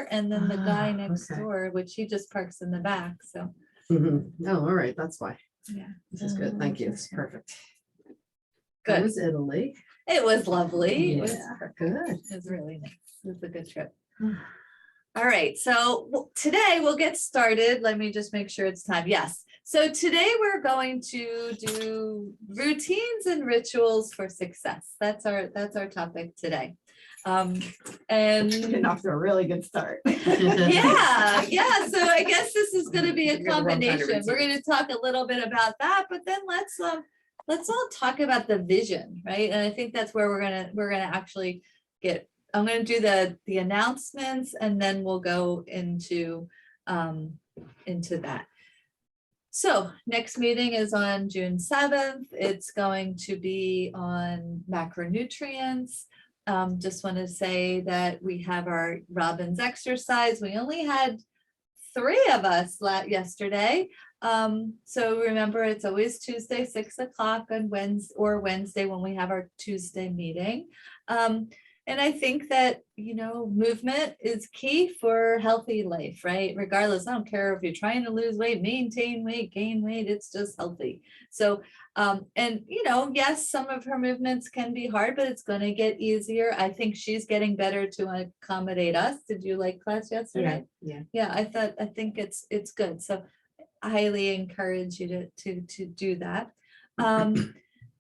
door, and then the guy next okay. door, which he just parks in the back. So Mhm. Oh, all right, that's why. yeah, This is good. Thank you. It's perfect. How good. was Italy? It was lovely. It was Yeah, perfect. good. It was really nice. It was a good trip. All right, so today we'll get started. Let me just make sure it's time. Yes. So today we're going to do routines and rituals for success. That's our topic today. And Getting off to a really good start. yeah. So I guess this is going to be a You got the wrong kind of combination. We're going to talk a little bit about that, but then let's all talk about the vision, right? And I think that's where we're gonna actually get. I'm going to do the announcements, and then we'll go into that. So next meeting is on June 7th. It's going to be on macronutrients. Just want to say that we have our Robin's exercise. We only had 3 of us yesterday. So remember, it's always Tuesday, 6 o'clock on Wednesday when we have our Tuesday meeting. And I think that, movement is key for healthy life, right? Regardless, I don't care if you're trying to lose weight, maintain weight, gain weight, it's just healthy. So, and yes, some of her movements can be hard, but it's going to get easier. I think she's getting better to accommodate us. Did you like class yesterday? Yeah. Yeah, I think it's good. So I highly encourage you to do that.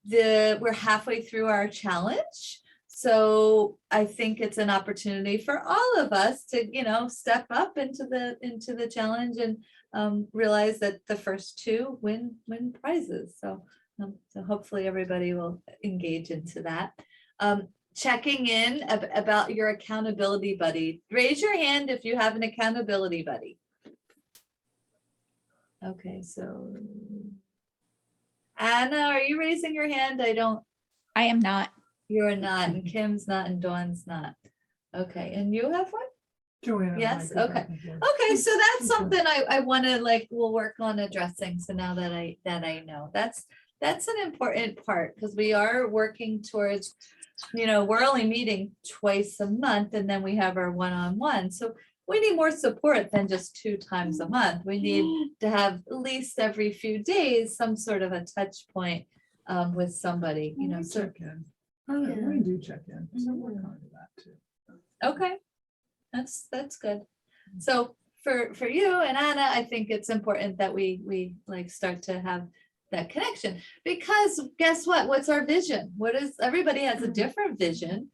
We're halfway through our challenge. So I think it's an opportunity for all of us to, step up into the challenge and realize that the first 2 win prizes. So hopefully everybody will engage into that. Checking in about your accountability buddy. Raise your hand if you have an accountability buddy. Okay, so Anna, are you raising your hand? I am not. You're not, and Kim's not, and Dawn's not. Okay, and you have one? Joanna. Yes, might be okay. back and forth. Okay, so that's something I want to we'll work on addressing. So now that I know, that's an important part, because we are working towards, we're only meeting twice a month, and then we have our one-on-one. So we need more support than just 2 times a month. We need to have at least every few days some sort of a touch point with somebody, We so. check in. We do check in. So we're kind of that too. Okay, that's good. So for you and Anna, I think it's important that we start to have that connection, because guess what? What's our vision? Everybody has a different vision,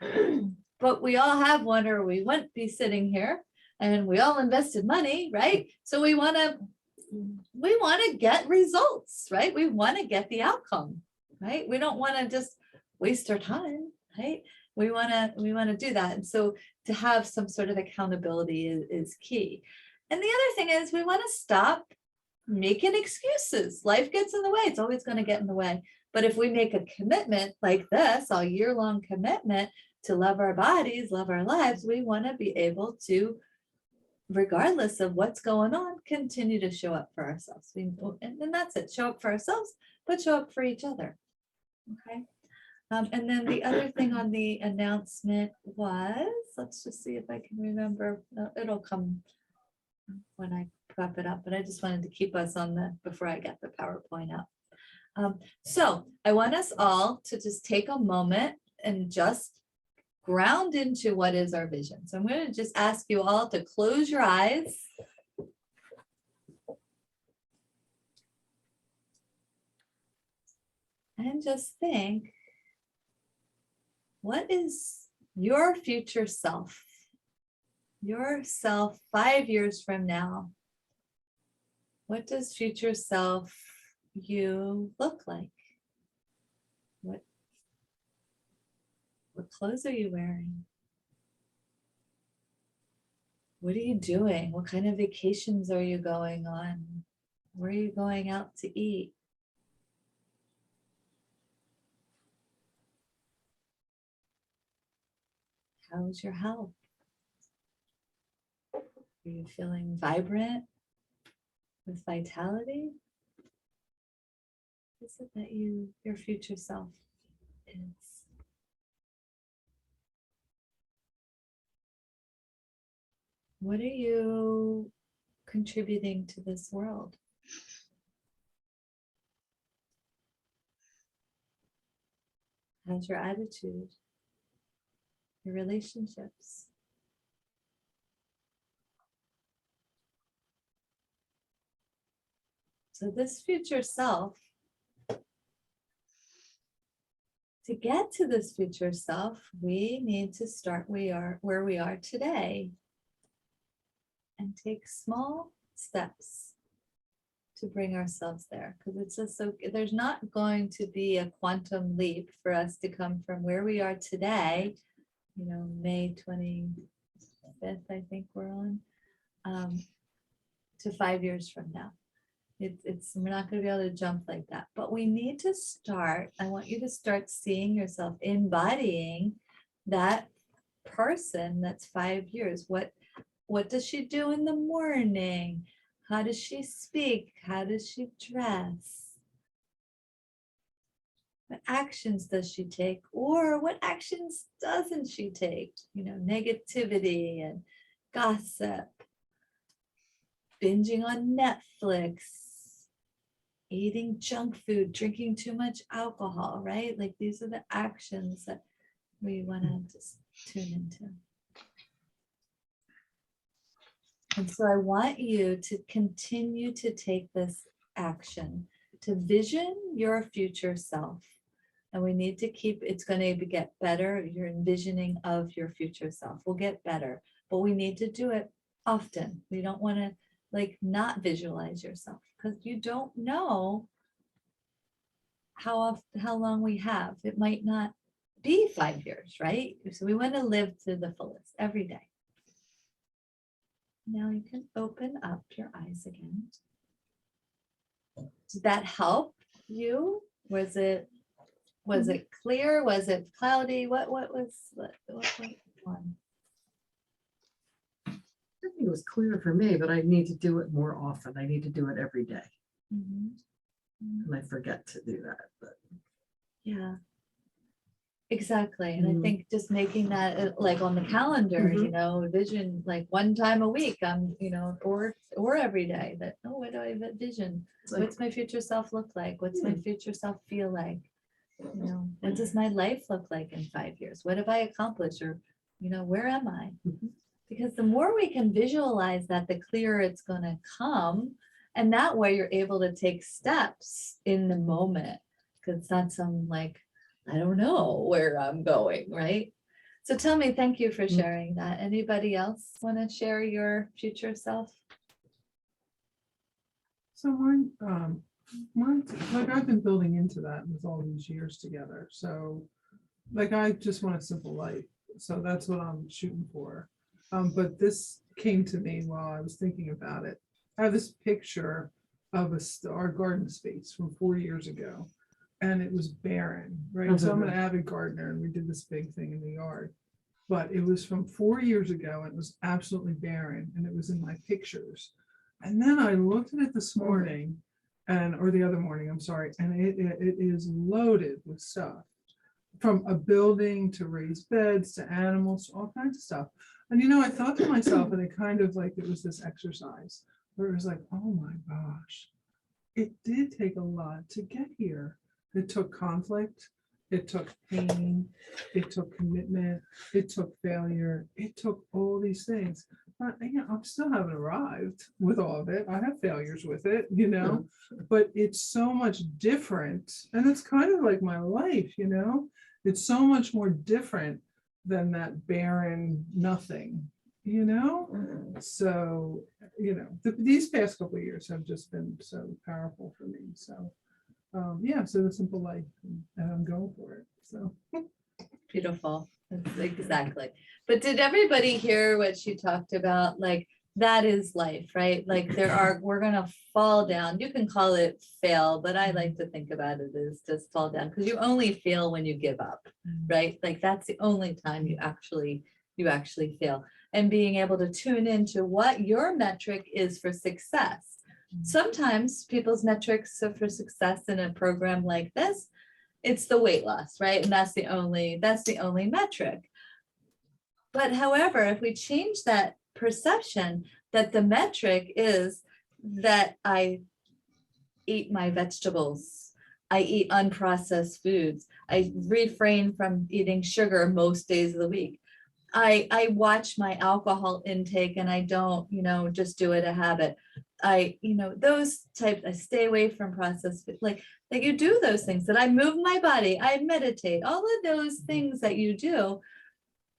but we all have one, or we wouldn't be sitting here, and we all invested money, right? So we want to get results, right? We want to get the outcome, right? We don't want to just waste our time, right? We want to do that. And so to have some sort of accountability is key. And the other thing is, we want to stop making excuses. Life gets in the way. It's always going to get in the way. But if we make a commitment like this, a year-long commitment to love our bodies, love our lives, we want to be able to, regardless of what's going on, continue to show up for ourselves. And that's it. Show up for ourselves, but show up for each other. Okay. And then the other thing on the announcement was, let's just see if I can remember. It'll come when I prep it up, but I just wanted to keep us on before I get the PowerPoint up. So I want us all to just take a moment and just ground into what is our vision. So I'm going to just ask you all to close your eyes. And just think, what is your future self? Yourself 5 years from now? What does future self you look like? What clothes are you wearing? What are you doing? What kind of vacations are you going on? Where are you going out to eat? How's your health? Are you feeling vibrant with vitality? What is it that your future self is? what are you contributing to this world? How's your attitude? Your relationships? So this future self, to get to this future self, we need to start where we are today and take small steps to bring ourselves there, because it's just so there's not going to be a quantum leap for us to come from where we are today, May 25th, I think we're on, to 5 years from now. We're not going to be able to jump like that, but we need to start. I want you to start seeing yourself embodying that person that's 5 years. What does she do in the morning? How does she speak? How does she dress? What actions does she take? Or what actions doesn't she take? Negativity and gossip, binging on Netflix, eating junk food, drinking too much alcohol, right? Like these are the actions that we want to just tune into. And so I want you to continue to take this action to vision your future self. And we need to it's going to get better. Your envisioning of your future self will get better, but we need to do it often. We don't want to not visualize yourself, because you don't know how long we have. It might not be 5 years, right? So we want to live to the fullest every day. Now you can open up your eyes again. Did that help you? Was it clear? Was it cloudy? What was one? I think it was clear for me, but I need to do it more often. I need to do it every day. Mhm. And I forget to do that, but Yeah, exactly. And I Mhm. think just making that on the calendar, Mhm. vision one time a week, or every day that, what do I vision? it's like, What's my future self look like? What's my future self feel like? What does my life look like in 5 years? What have I accomplished? Or, where am I? Mhm. Because the more we can visualize that, the clearer it's going to come. And that way you're able to take steps in the moment, because it's not some I don't know where I'm going, right? So tell me, thank you for sharing that. Anybody else want to share your future self? So mine, I've been building into that with all these years together. So I just want a simple life. So that's what I'm shooting for. But this came to me while I was thinking about it. I have this picture of our garden space from 4 years ago, and it was barren, right? So I'm an avid gardener, and we did this big thing in the yard. But it was from 4 years ago, and it was absolutely barren, and it was in my pictures. And then I looked at it this morning, or the other morning, I'm sorry, and it is loaded with stuff, from a building to raised beds to animals, all kinds of stuff. And I thought to myself, and it kind of it was this exercise where it was oh my gosh, it did take a lot to get here. It took conflict, it took pain, it took commitment, it took failure, it took all these things. But I still haven't arrived with all of it. I have failures with it, but it's so much different. And it's kind of like my life, it's so much more different than that barren nothing, So, these past couple of years have just been so powerful for me. So, so the simple life, and I'm going for it. So Beautiful. Exactly. But did everybody hear what she talked about? That is life, right? We're going to fall down. You can call it fail, but I like to think about it as just fall down, because you only fail when you give up, right? That's the only time you actually fail. And being able to tune into what your metric is for success. Sometimes people's metrics for success in a program like this, it's the weight loss, right? And that's the only metric. But however, if we change that perception that the metric is that I eat my vegetables, I eat unprocessed foods, I refrain from eating sugar most days of the week. I watch my alcohol intake and I don't, just do it a habit. Those types, I stay away from processed food, like that you do those things, that I move my body, I meditate, all of those things that you do,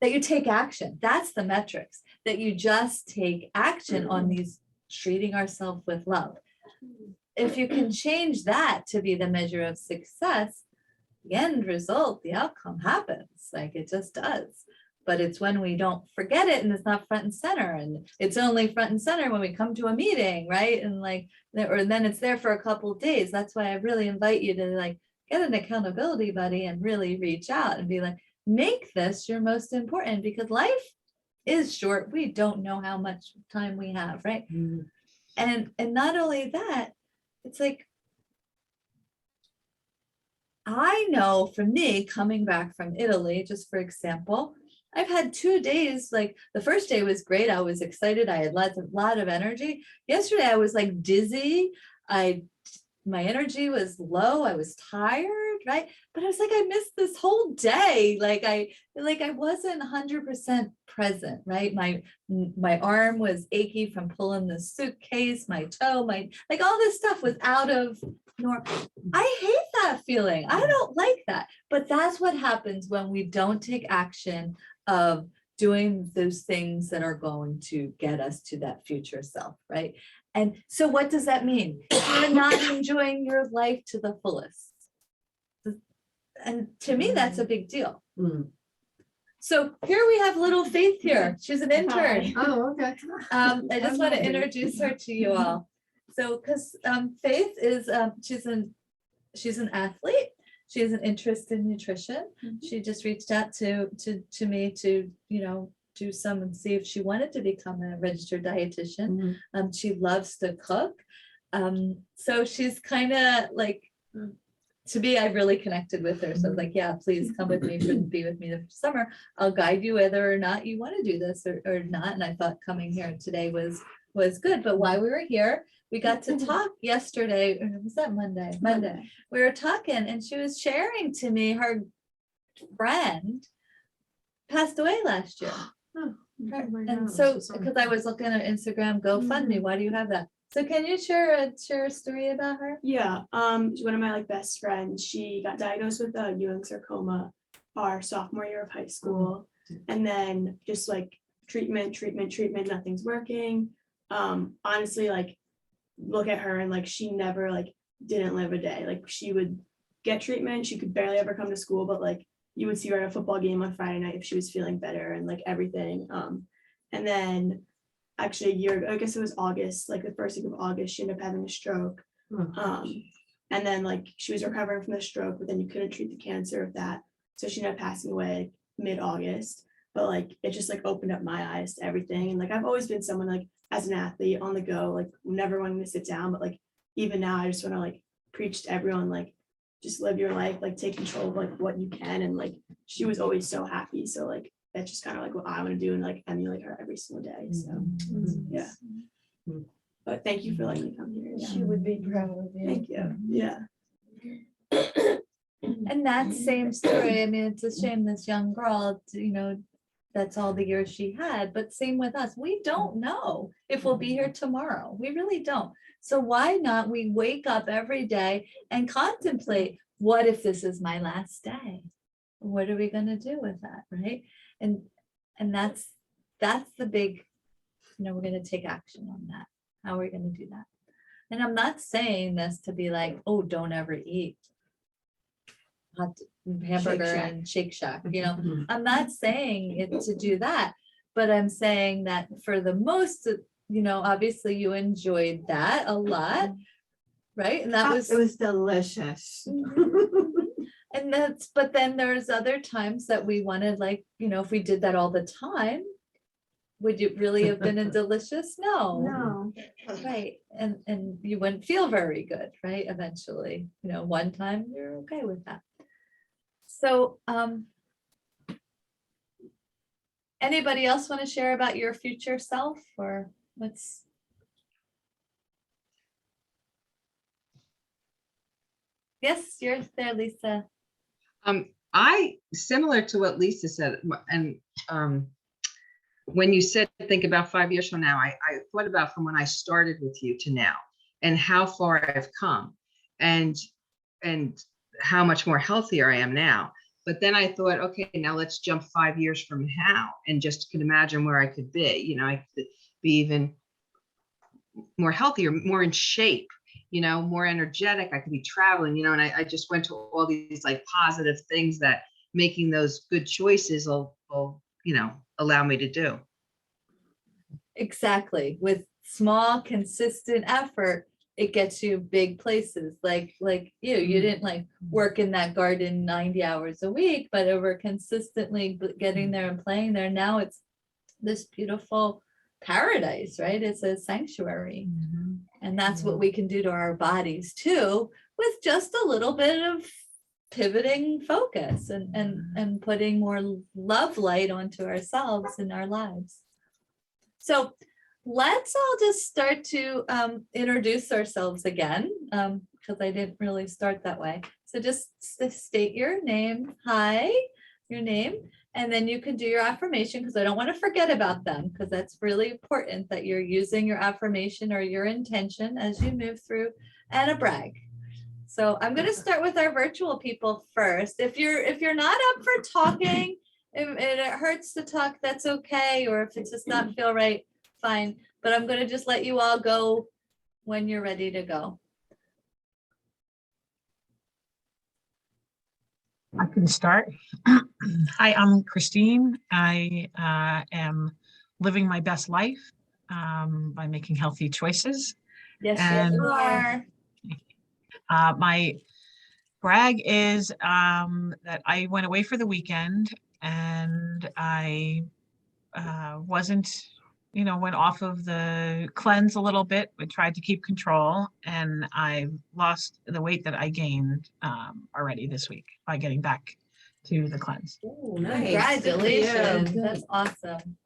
that you take action. That's the metrics, that you just take action on these, treating ourselves with love. If you can change that to be the measure of success, the end result, the outcome happens, like it just does. But it's when we don't forget it and it's not front and center, and it's only front and center when we come to a meeting, right? And like, or then it's there for a couple of days. That's why I really invite you to like get an accountability buddy and really reach out and be like, make this your most important, because life is short. We don't know how much time we have, right? Mm. And not only that, it's like, I know for me, coming back from Italy, just for example, I've had 2 days, like the first day was great. I was excited. I had lot of energy. Yesterday I was like dizzy. My energy was low. I was tired, right? But I was like, I missed this whole day. Like I wasn't 100% present, right? My arm was achy from pulling the suitcase, my toe, like all this stuff was out of norm. I hate that feeling. I don't like that. But that's what happens when we don't take action of doing those things that are going to get us to that future self, right? And so what does that mean? You're not enjoying your life to the fullest. And to me, that's a big deal. Mm. So here we have little Faith here. She's an intern. Oh, okay. I just want to introduce her to you all. So, because Faith is, she's an athlete. She has an interest in nutrition. She just reached out to me to, do some and see if she wanted to become a registered dietitian. She loves to cook. So she's kind of like, to me, I really connected with her. So I was like, yeah, please come with me, be with me this summer. I'll guide you whether or not you want to do this or not. And I thought coming here today was good. But while we were here, we got to talk yesterday. Or was that Monday? Monday. We were talking and she was sharing to me her friend passed away last year. And so, because I was looking at Instagram GoFundMe, why do you have that? So can you share a story about her? Yeah, she's one of my best friends. She got diagnosed with Ewing sarcoma our sophomore year of high school, and then just like treatment, nothing's working. Honestly, like look at her and like she never like didn't live a day. Like she would get treatment, she could barely ever come to school, but like you would see her at a football game on Friday night if she was feeling better and like everything. And then actually a year ago, I guess it was August, like the first week of August, she ended up having a stroke. And then like she was recovering from the stroke, but then you couldn't treat the cancer of that. So she ended up passing away mid-August. But like it just like opened up my eyes to everything. And like I've always been someone like as an athlete on the go, like never wanting to sit down. But like even now I just want to like preach to everyone, like just live your life, like take control of like what you can. And like she was always so happy. So like that's just kind of like what I want to do and like emulate her every single day. So yeah. But thank you for letting me come here. Yeah. She would be proud of you. Thank you. Yeah. And that same story, I mean, it's a shame this young girl, that's all the years she had, but same with us. We don't know if we'll be here tomorrow. We really don't. So why not we wake up every day and contemplate, what if this is my last day? What are we going to do with that, right? And that's the big, we're going to take action on that. How are we going to do that? And I'm not saying this to be like, oh, don't ever eat hot hamburger and Shake Shack. I'm not saying it to do that, but I'm saying that for the most, obviously you enjoyed that a lot, right? And that It was delicious. and but then there's other times that we wanted, like, if we did that all the time, would it really have been delicious? No. Right. And you wouldn't feel very good, right? Eventually, one time you're okay with that. So, Anybody else want to share about your future self or what's? Yes, you're there, Lisa. I, similar to what Lisa said, and when you said think about 5 years from now, I thought about from when I started with you to now and how far I've come and how much more healthier I am now. But then I thought, okay, now let's jump 5 years from now and just can imagine where I could be. You know, I could be even more healthier, more in shape, you know, more energetic. I could be traveling, you know, and I just went to all these like positive things that making those good choices will, you know, allow me to do. Exactly. With small, consistent effort, it gets you big places. Like you didn't like work in that garden 90 hours a week, but over consistently getting there and playing there. Now it's this beautiful paradise, right? It's a sanctuary. And that's what we can do to our bodies too, with just a little bit of pivoting focus and putting more love light onto ourselves in our lives. So let's all just start to introduce ourselves again, because I didn't really start that way. So just state your name, hi, your name, and then you can do your affirmation because I don't want to forget about them because that's really important that you're using your affirmation or your intention as you move through and a brag. So I'm going to start with our virtual people first. If you're not up for talking, if it hurts to talk, that's okay. Or if it does not feel right, fine. But I'm going to just let you all go when you're ready to go. I can start. Hi, I'm Christine. I am living my best life by making healthy choices. Yes, And you are. my brag is that I went away for the weekend and I wasn't, you know, went off of the cleanse a little bit, but tried to keep control. And I lost the weight that I gained already this week by getting back to the cleanse. Oh, nice. Good for you. Congratulations. That's awesome.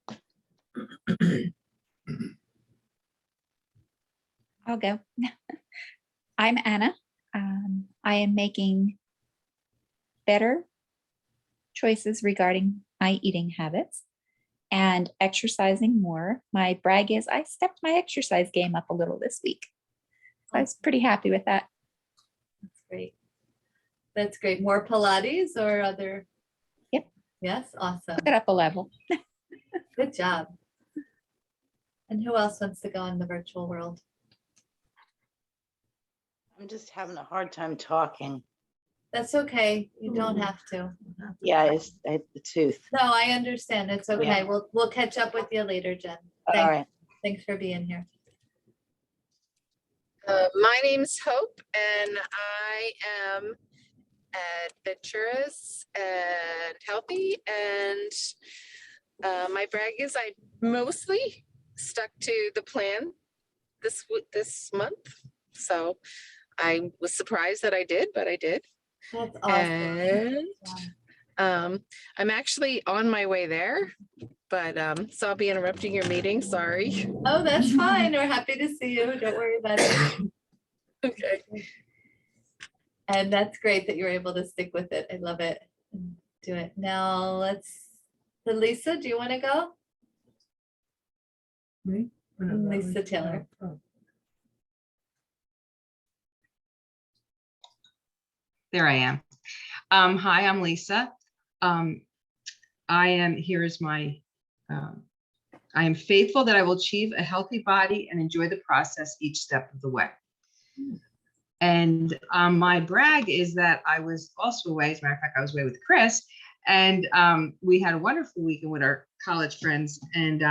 I'll go. I'm Anna. I am making better choices regarding my eating habits and exercising more. My brag is I stepped my exercise game up a little this week. So I was pretty happy with that. That's great. That's great. More Pilates or other? Yep. Yes, awesome. Took it up a level. Good job. And who else wants to go in the virtual world? I'm just having a hard time talking. That's okay. You don't have to. Yeah, it's the tooth. No, I understand. It's okay. Yeah. We'll catch up with you later, Jen. All right. Thanks for being here. My name's Hope, and I am adventurous and healthy. And my brag is I mostly stuck to the plan this month. So I was surprised that I did, but I did. That's awesome. And I'm actually on my way there, but so I'll be interrupting your meeting. Sorry. Oh, that's fine. We're happy to see you. Don't worry about it. Okay. And that's great that you're able to stick with it. I love it. Do it. Now Lisa, do you want to go? Me? Or no, that Lisa was- Taylor. oh. There I am. Hi, I'm Lisa. I am faithful that I will achieve a healthy body and enjoy the process each step of the way. And my brag is that I was also away. As a matter of fact, I was away with Chris, and we had a wonderful weekend with our college friends. And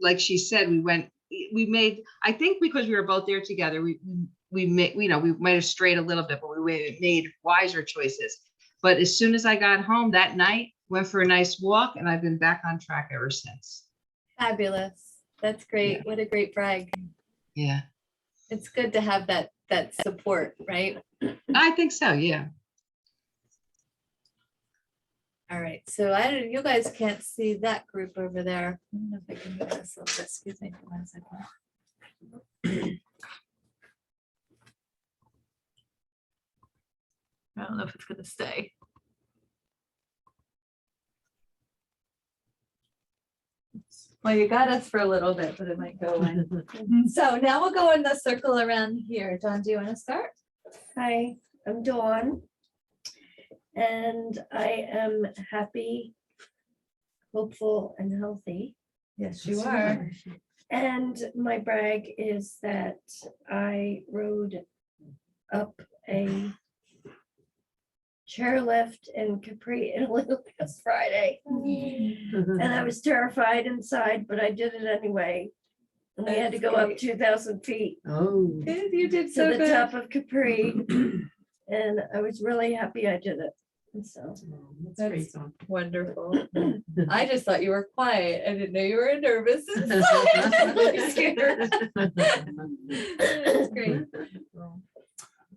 like she said, we made, I think because we were both there together, we made, you know, we might have strayed a little bit, but we made wiser choices. But as soon as I got home that night, went for a nice walk, and I've been back on track ever since. Fabulous. That's great. Yeah. What a great brag. Yeah, It's good to have that support, right? I think so. Yeah. All right, so I don't, you guys can't see that group over there. I don't know if I can move this a little bit. Excuse me for 1 second. I don't know if it's gonna stay. Well, you got us for a little bit, but it might go away. So now we'll go in the circle around here. John, do you want to start? Hi, I'm Dawn. And I am happy, hopeful, and healthy. Yes, you are. And my brag is that I rode up a chairlift in Capri, Italy last Friday. And I was terrified inside, but I did it anyway. And we had to go up 2,000 feet Oh. Good, you did to so the good. top of Capri. And I was really happy I did it. And so, That's great song. Wonderful. I just thought you were quiet. I didn't know you were nervous. I'm really scared. That's great.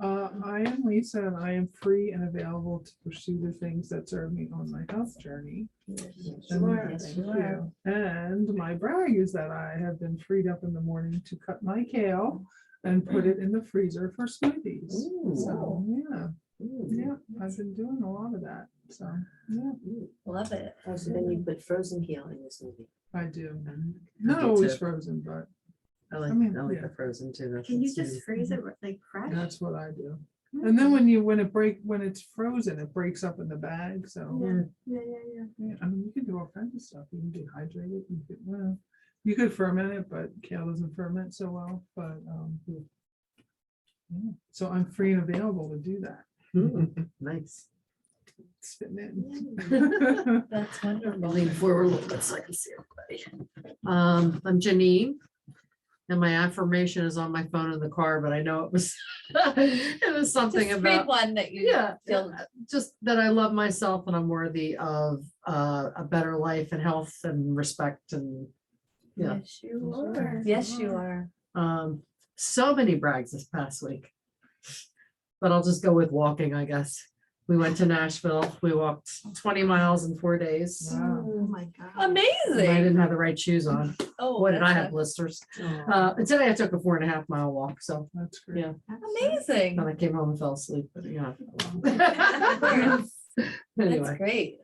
I am Lisa and I am free and available to pursue the things that serve me on my health journey. Yes, you are. And my brag is that I have been freed up in the morning to cut my kale and put it in the freezer for smoothies. So, yeah, I've been doing a lot of that. So, yeah, Love it. Oh, so then you put frozen kale in this movie. I do. I Not do always too. frozen, but I like, I mean, I like yeah. the frozen too. can you just freeze it like fresh? that's what I do. And then when it's frozen, it breaks up in the bag. So, Yeah. yeah, I mean, you can do all kinds of stuff. You can dehydrate it. You could ferment it, but kale doesn't ferment so well. But yeah. So I'm free and available to do that. Nice. Spitting it. That's I'll wonderful. lean forward a little bit so I can see everybody. I'm Janine. And my affirmation is on my phone in the car, but I know it was, it was something Just read about, one that you yeah, feel. just that I love myself and I'm worthy of a better life and health and respect and, yeah. Yes, you are. Yes, you are. So many brags this past week. But I'll just go with walking, I guess. We went to Nashville. We walked 20 miles in 4 days. Wow. Oh my God. And I Amazing. didn't have the right shoes on. Oh, Boy, did I that's have blisters. And today I took a 4.5 mile walk. So That's great. yeah, amazing. then I came home and fell asleep, but yeah. That's Anyway, great.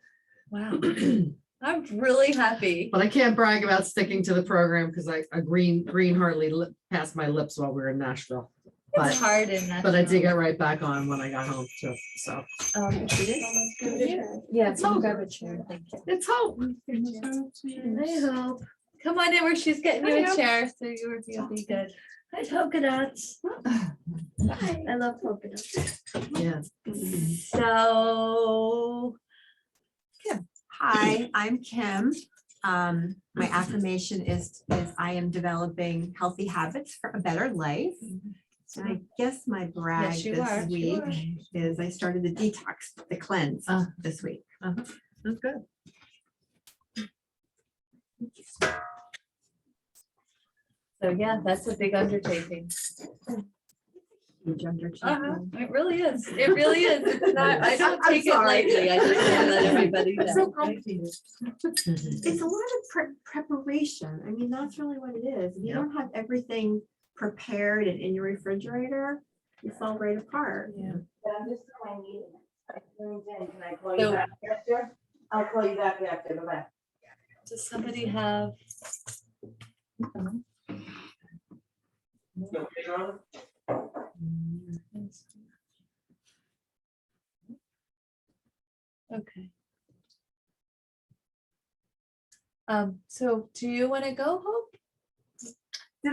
Wow. I'm really happy. but I can't brag about sticking to the program because a green hardly passed my lips while we were in Nashville. It's But hard in that. but I did get right back on when I got home too. So Yeah, It's all grab a chair. it's hope. I hope. Come on in where she's getting you I a know. chair, so you'll be good. I polka dots. I love polka dots. Yeah. So, Hi, I'm Kim. My affirmation is I am developing healthy habits for a better life. And I guess my brag Yes, you this are. week is I started the detox, the cleanse this week. That's good. so yeah, that's a big undertaking. Huge undertaking. It really is. It really is. It's not, I don't take it lightly. I just want to let everybody know. So complicated. It's a lot of preparation. I mean, that's really what it is. If you don't have everything prepared and in your refrigerator, you fall right apart. Yeah. So- I'll call you back after, bye-bye. Does somebody have? Okay. So do you want to go, Hope?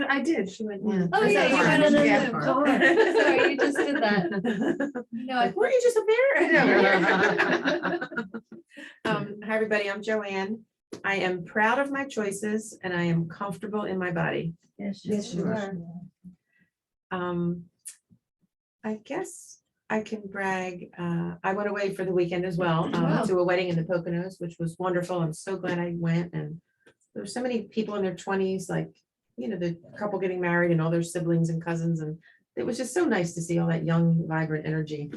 I did. She went. Yeah. Oh, yeah, you fine. went on the Yeah, Zoom. fine. Sorry, you just did that. No, I Weren't you just up there? Hi, everybody. I'm Joanne. I am proud of my choices and I am comfortable in my body. Yes, you are. I guess I can brag. I went away for the weekend as well Wow. to a wedding in the Poconos, which was wonderful. I'm so glad I went. And there were so many people in their 20s, like, you know, the couple getting married and all their siblings and cousins. And it was just so nice to see all that young, vibrant energy.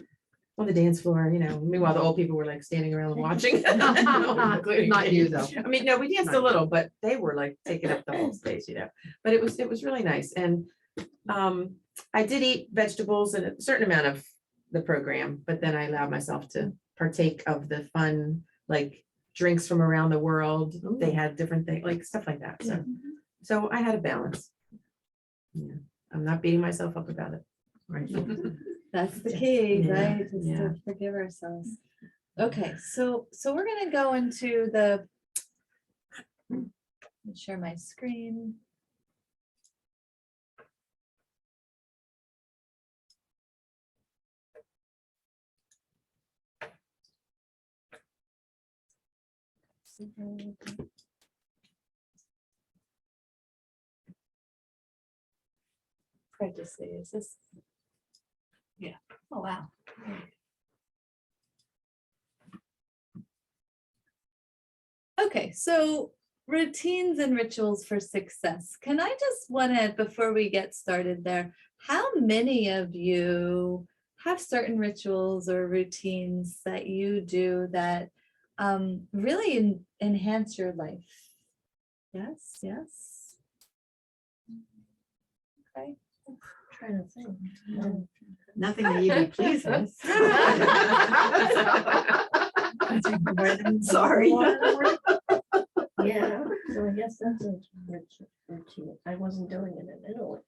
on the dance floor, you know, meanwhile, the old people were like standing around watching. Including Not me. you, though. I mean, no, we danced a Not little, but they were like taking up the whole space, you know, but it was really nice. And I did eat vegetables and a certain amount of the program, but then I allowed myself to partake of the fun, like drinks from around the world. They had different things, like stuff like that. So I had a balance. Yeah, I'm not beating myself up about it. Right. That's the key, Yeah, right? Just yeah. to forgive ourselves. Okay, so we're gonna go into the, let me share my screen. Prejudice, this, yeah, oh, wow. Okay, so routines and rituals for success. Can I just want to, before we get started there, how many of you have certain rituals or routines that you do that really enhance your life? Yes, yes. Okay. Trying to think. Nothing that you'd be pleased with. Sorry. Yeah, so I guess that's a routine. I wasn't doing it in Italy.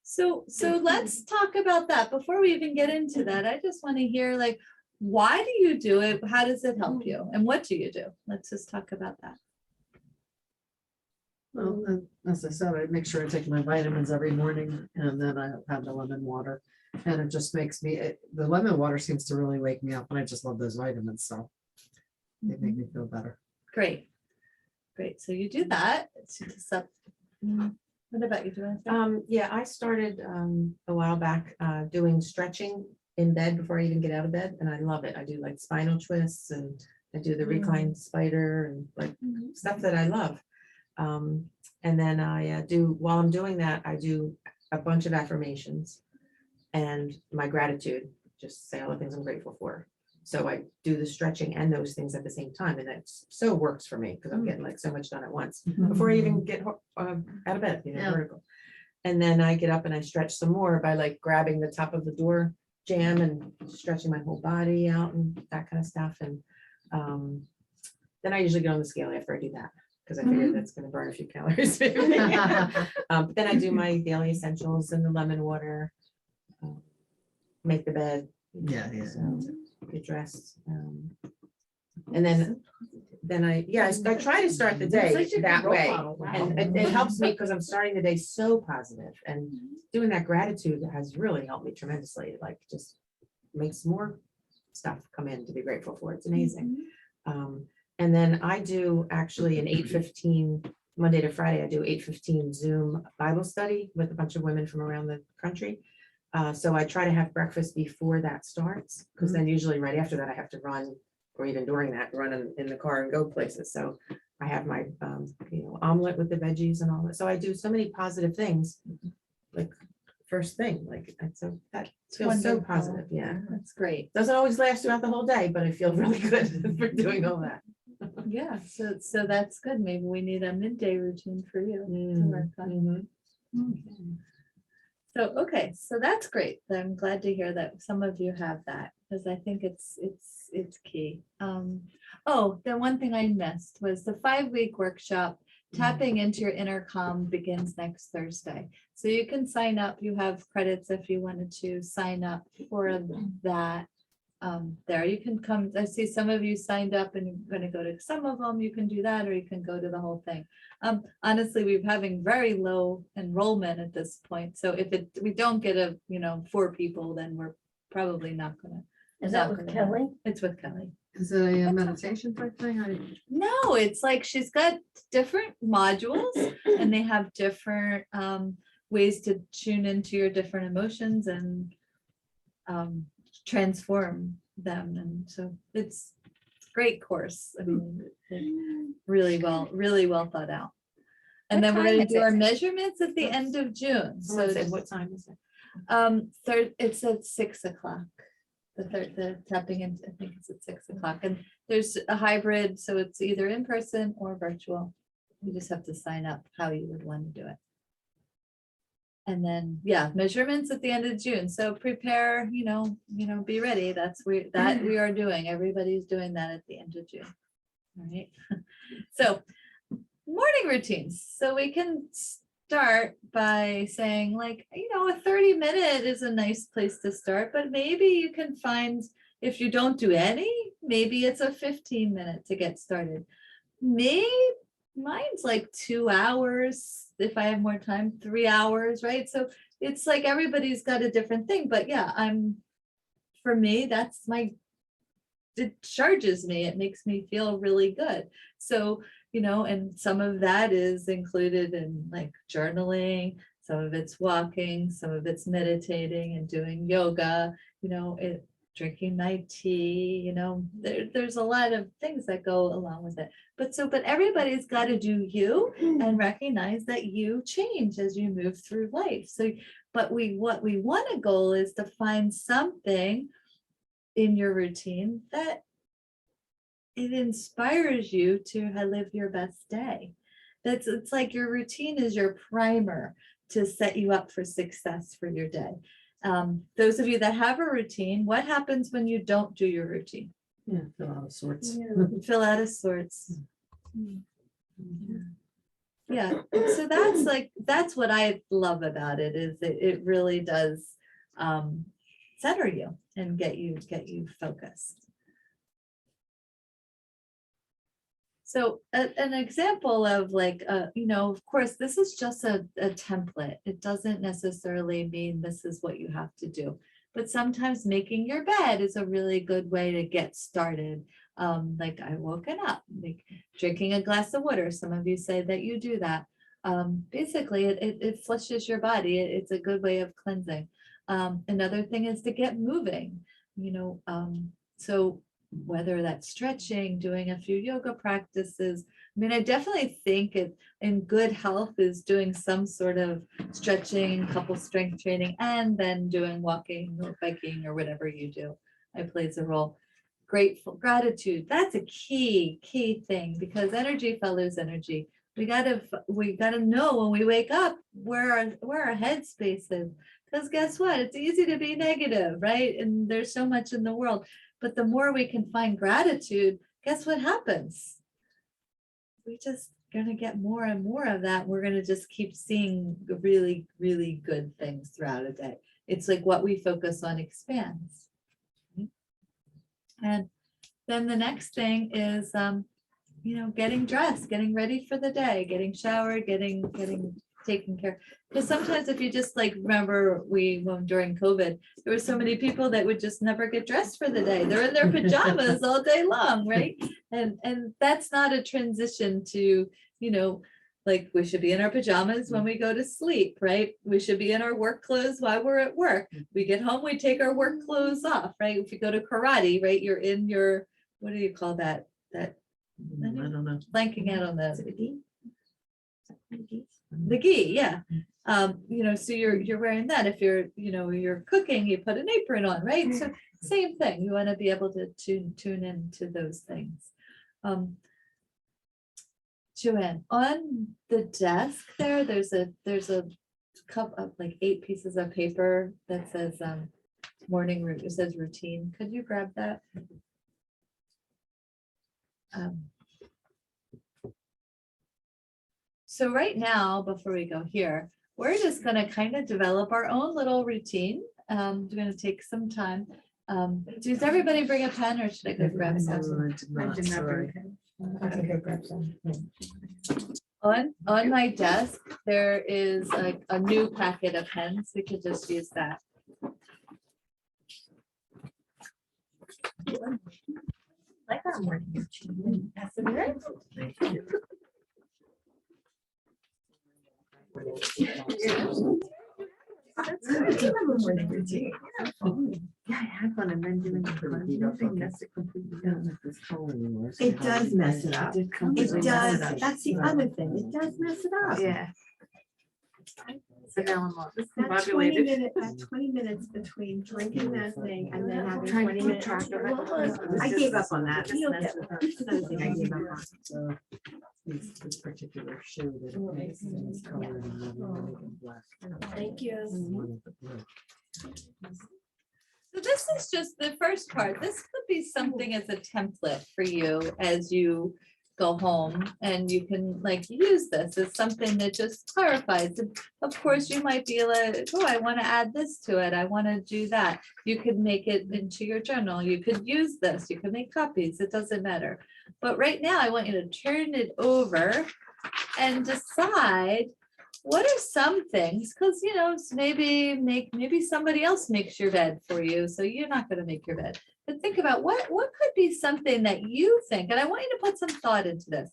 So let's talk about that before we even get into that. I just want to hear, like, why do you do it? How does it help you? And what do you do? Let's just talk about that. Well, as I said, I make sure I take my vitamins every morning, and then I have the lemon water. And it just makes me, the lemon water seems to really wake me up, and I just love those vitamins, so they make me feel better. Great. Great. So you do that. What about you doing? Yeah, I started a while back doing stretching in bed before I even get out of bed, and I love it. I do like spinal twists, and I do the recline spider and like stuff that I love. And then I do, while I'm doing that, I do a bunch of affirmations and my gratitude, just say all the things I'm grateful for. So I do the stretching and those things at the same time, and that so works for me because I'm getting like so much done at once before I even get out of bed, you know, Yeah. vertical. And then I get up and I stretch some more by like grabbing the top of the door jamb and stretching my whole body out and that kind of stuff. And then I usually get on the scale after I do that, because I figure that's going to burn a few calories. Maybe. But then I do my daily essentials and the lemon water, make the bed, Yeah. so get dressed. And then I try to start the day that way. And it helps me because I'm starting the day so positive, and doing that gratitude has really helped me tremendously. It, like, just makes more stuff come in to be grateful for. It's amazing. And then I do actually an 8:15 Monday to Friday. I do 8:15 Zoom Bible study with a bunch of women from around the country. So I try to have breakfast before that starts, because then usually right after that I have to run, or even during that, run in the car and go places. So I have my omelet with the veggies and all that. So I do so many positive things, like first thing, like so that feels so Wonderful. positive. Yeah, That's great. doesn't always last throughout the whole day, but I feel really good for doing all that. Yeah, so that's good. Maybe we need a midday routine for you to work on. Okay, so that's great. I'm glad to hear that some of you have that, because I think it's key. Oh, the one thing I missed was the 5-week workshop. Tapping into your intercom begins next Thursday. So you can sign up. You have credits if you wanted to sign up for that. There, you can come. I see some of you signed up and you're going to go to some of them. You can do that, or you can go to the whole thing. Honestly, we're having very low enrollment at this point. So if we don't get 4 people, then we're probably not gonna. Is that with Kelly? It's with Kelly. Is it a meditation type thing? No, it's like she's got different modules and they have different ways to tune into your different emotions and transform them. And so it's a great course. I mean, really well thought out. And What then we're time going is to do our it? measurements at the end of June. So So what time is it? Third, it's at 6 o'clock. The tapping in, I think it's at 6 o'clock, and there's a hybrid, so it's either in person or virtual. You just have to sign up how you would want to do it. And then, yeah, measurements at the end of June. So prepare, be ready. That's that we are doing. Everybody's doing that at the end of June. All right. So morning routines. So we can start by saying, like, a 30-minute is a nice place to start, but maybe you can find, if you don't do any, maybe it's a 15-minute to get started. Mine's like 2 hours. If I have more time, 3 hours, right? So it's like everybody's got a different thing, but yeah, for me, it charges me. It makes me feel really good. So, and some of that is included in like journaling, some of it's walking, some of it's meditating and doing yoga, drinking my tea, there's a lot of things that go along with it. But everybody's got to do you and recognize that you change as you move through life. So, what we want to goal is to find something in your routine that it inspires you to live your best day. It's like your routine is your primer to set you up for success for your day. Those of you that have a routine, what happens when you don't do your routine? Yeah, fill out of sorts. Fill out of sorts. Yeah, so that's what I love about it, is it really does center you and get you focused. So an example of of course, this is just a template. It doesn't necessarily mean this is what you have to do. But sometimes making your bed is a really good way to get started. Like I woken up, like drinking a glass of water. Some of you say that you do that. Basically, it flushes your body. It's a good way of cleansing. Another thing is to get moving. So whether that's stretching, doing a few yoga practices. I mean, I definitely think in good health is doing some sort of stretching, couple strength training, and then doing walking or biking or whatever you do. It plays a role. Gratitude. That's a key thing, because energy follows energy. We gotta know when we wake up where our headspace is. Because guess what? It's easy to be negative, right? And there's so much in the world. But the more we can find gratitude, guess what happens? We're just going to get more and more of that. We're going to just keep seeing really, really good things throughout a day. It's like what we focus on expands. And then the next thing is, getting dressed, getting ready for the day, getting showered, getting taken care. Because sometimes if you just remember during COVID, there were so many people that would just never get dressed for the day. They're in their pajamas all day long, right? And that's not a transition to, we should be in our pajamas when we go to sleep, right? We should be in our work clothes while we're at work. We get home, we take our work clothes off, right? If you go to karate, right, you're in your, what do you call that? I don't know. Blanking out on the gi, yeah. So you're wearing that. If you're cooking, you put an apron on, right? So same thing. You want to be able to tune into those things. Joanne, on the desk there's a cup of 8 pieces of paper that says morning routine. It says routine. Could you grab that? So right now, before we go here, we're just going to kind of develop our own little routine. We're going to take some time. Does everybody bring a pen, or should I go grab some? On my desk, there is a new packet of pens. We could just use that. Like our morning routine. That's right. That's good. I remember morning routine. Yeah, I had one, and then doing the thing messed it completely up. It does mess it up. It does. That's the other thing. It does mess it up. Yeah. So now I'm all discombobulated. That 20 minutes between drinking that thing and then having 20 minutes. I gave up on that. That's another thing I gave up on. So this particular shoe that it makes is colored in red and black. Thank you. One of the blue. So this is just the first part. This could be something as a template for you as you go home, and you can like use this as something that just clarifies. And of course, you might be like, oh, I want to add this to it. I want to do that. You could make it into your journal. You could use this. You can make copies. It doesn't matter. But right now, I want you to turn it over and decide what are some things, because you know, maybe somebody else makes your bed for you, so you're not going to make your bed. But think about what could be something that you think, and I want you to put some thought into this.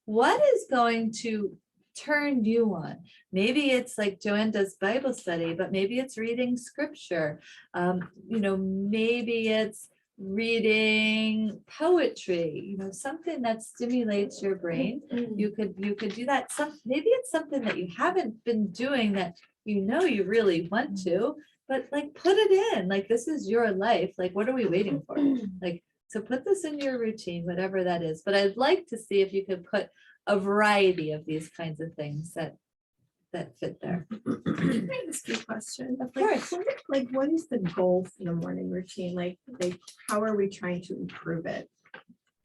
What is going to turn you on? Maybe it's like Joanne does Bible study, but maybe it's reading scripture. You know, maybe it's reading poetry, you know, something that stimulates your brain. You could do that. Maybe it's something that you haven't been doing that you know you really want to, but like put it in. Like this is your life. Like what are we waiting for? Like, so put this in your routine, whatever that is. But I'd like to see if you could put a variety of these kinds of things that fit there. Can I ask you a question? Of Like, course. what is the goal for the morning routine? Like, how are we trying to improve it?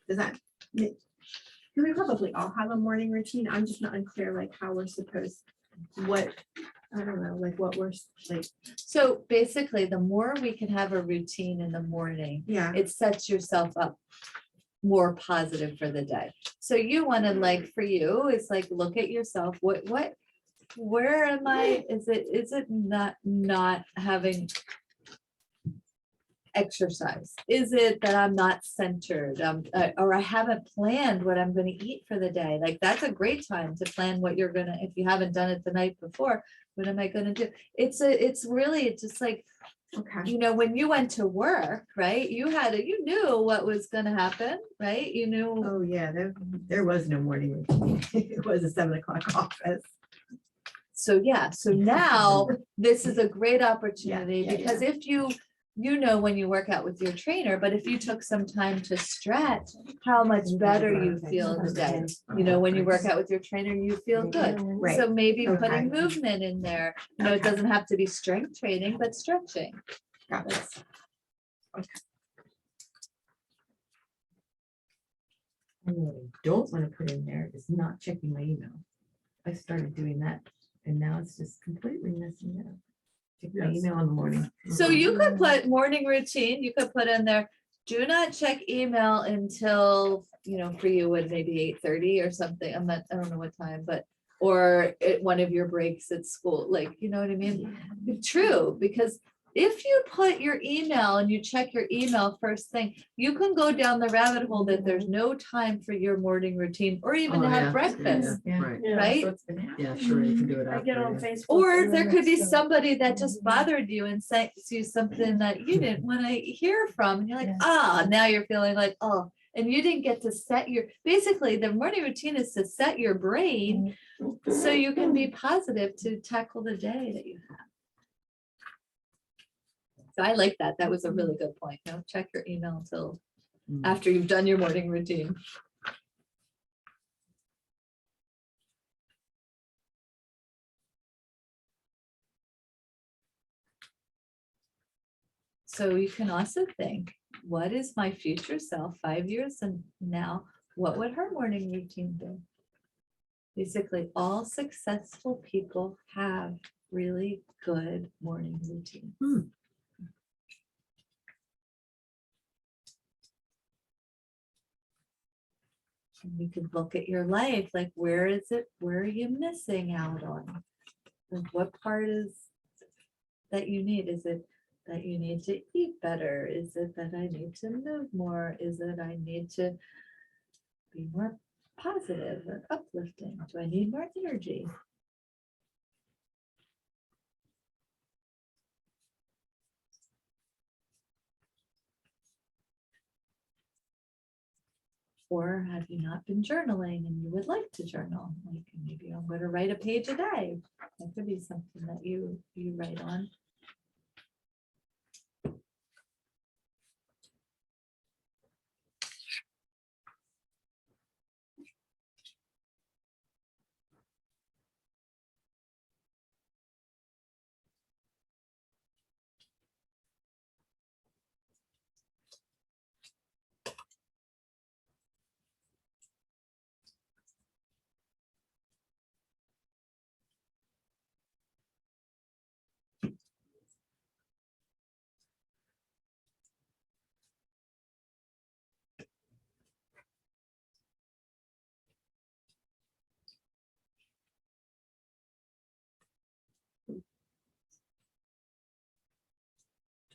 Does that, we probably all have a morning routine. I'm just not unclear, like how we're supposed, what, I don't know, like what we're like. So basically, the more we can have a routine in the morning, Yeah. it sets yourself up more positive for the day. So you want to, like, for you, it's like, look at yourself. Where am I? Is it not having exercise? Is it that I'm not centered? Or I haven't planned what I'm going to eat for the day? Like that's a great time to plan what you're gonna, if you haven't done it the night before, what am I gonna do? It's really just like, Okay. you know, when you went to work, right? You knew what was gonna happen, right? You knew. Oh, yeah, there was no morning routine. It was a 7 o'clock office. So yeah, so now this is a great opportunity Yeah, because if you know when you work out with your trainer, but if you took some time to stretch, how much better you feel in the day. You know, when you work out with your trainer, you feel good. Right. So maybe Okay. putting movement in there. You know, it doesn't have to be strength training, but stretching. Got it. And what I don't want to put in there is not checking my email. I started doing that and now it's just completely messing it up. Check my Yes. email in the morning. So you could put morning routine, you could put in there, do not check email until, you know, for you would maybe 8:30 or something. I don't know what time, but, or at one of your breaks at school, like, you know what I mean? True, because if you put your email and you check your email first thing, you can go down the rabbit hole that there's no time for your morning routine or even Oh, to yeah, have breakfast, yeah, Right, right? yeah, sure, you can do it I get on after. Facebook. Or and there then could be it's, somebody that just bothered you and sent you something that you didn't want to hear from. And you're like, Yeah. now you're feeling like, oh, and you didn't get to set basically the morning routine is to set your brain so you can be positive to tackle the day that you have. So I like that. That was a really good point. Don't check your email until Mm. after you've done your morning routine. So you can also think, what is my future self 5 years from now? What would her morning routine be? Basically, all successful people have really good morning routines. And you could look at your life, like where are you missing out on? Like what part is that you need? Is it that you need to eat better? Is it that I need to move more? Is it I need to be more positive or uplifting? Do I need more energy? Or have you not been journaling and you would like to journal? Like maybe I'm going to write a page a day. Like That could be something that you write on.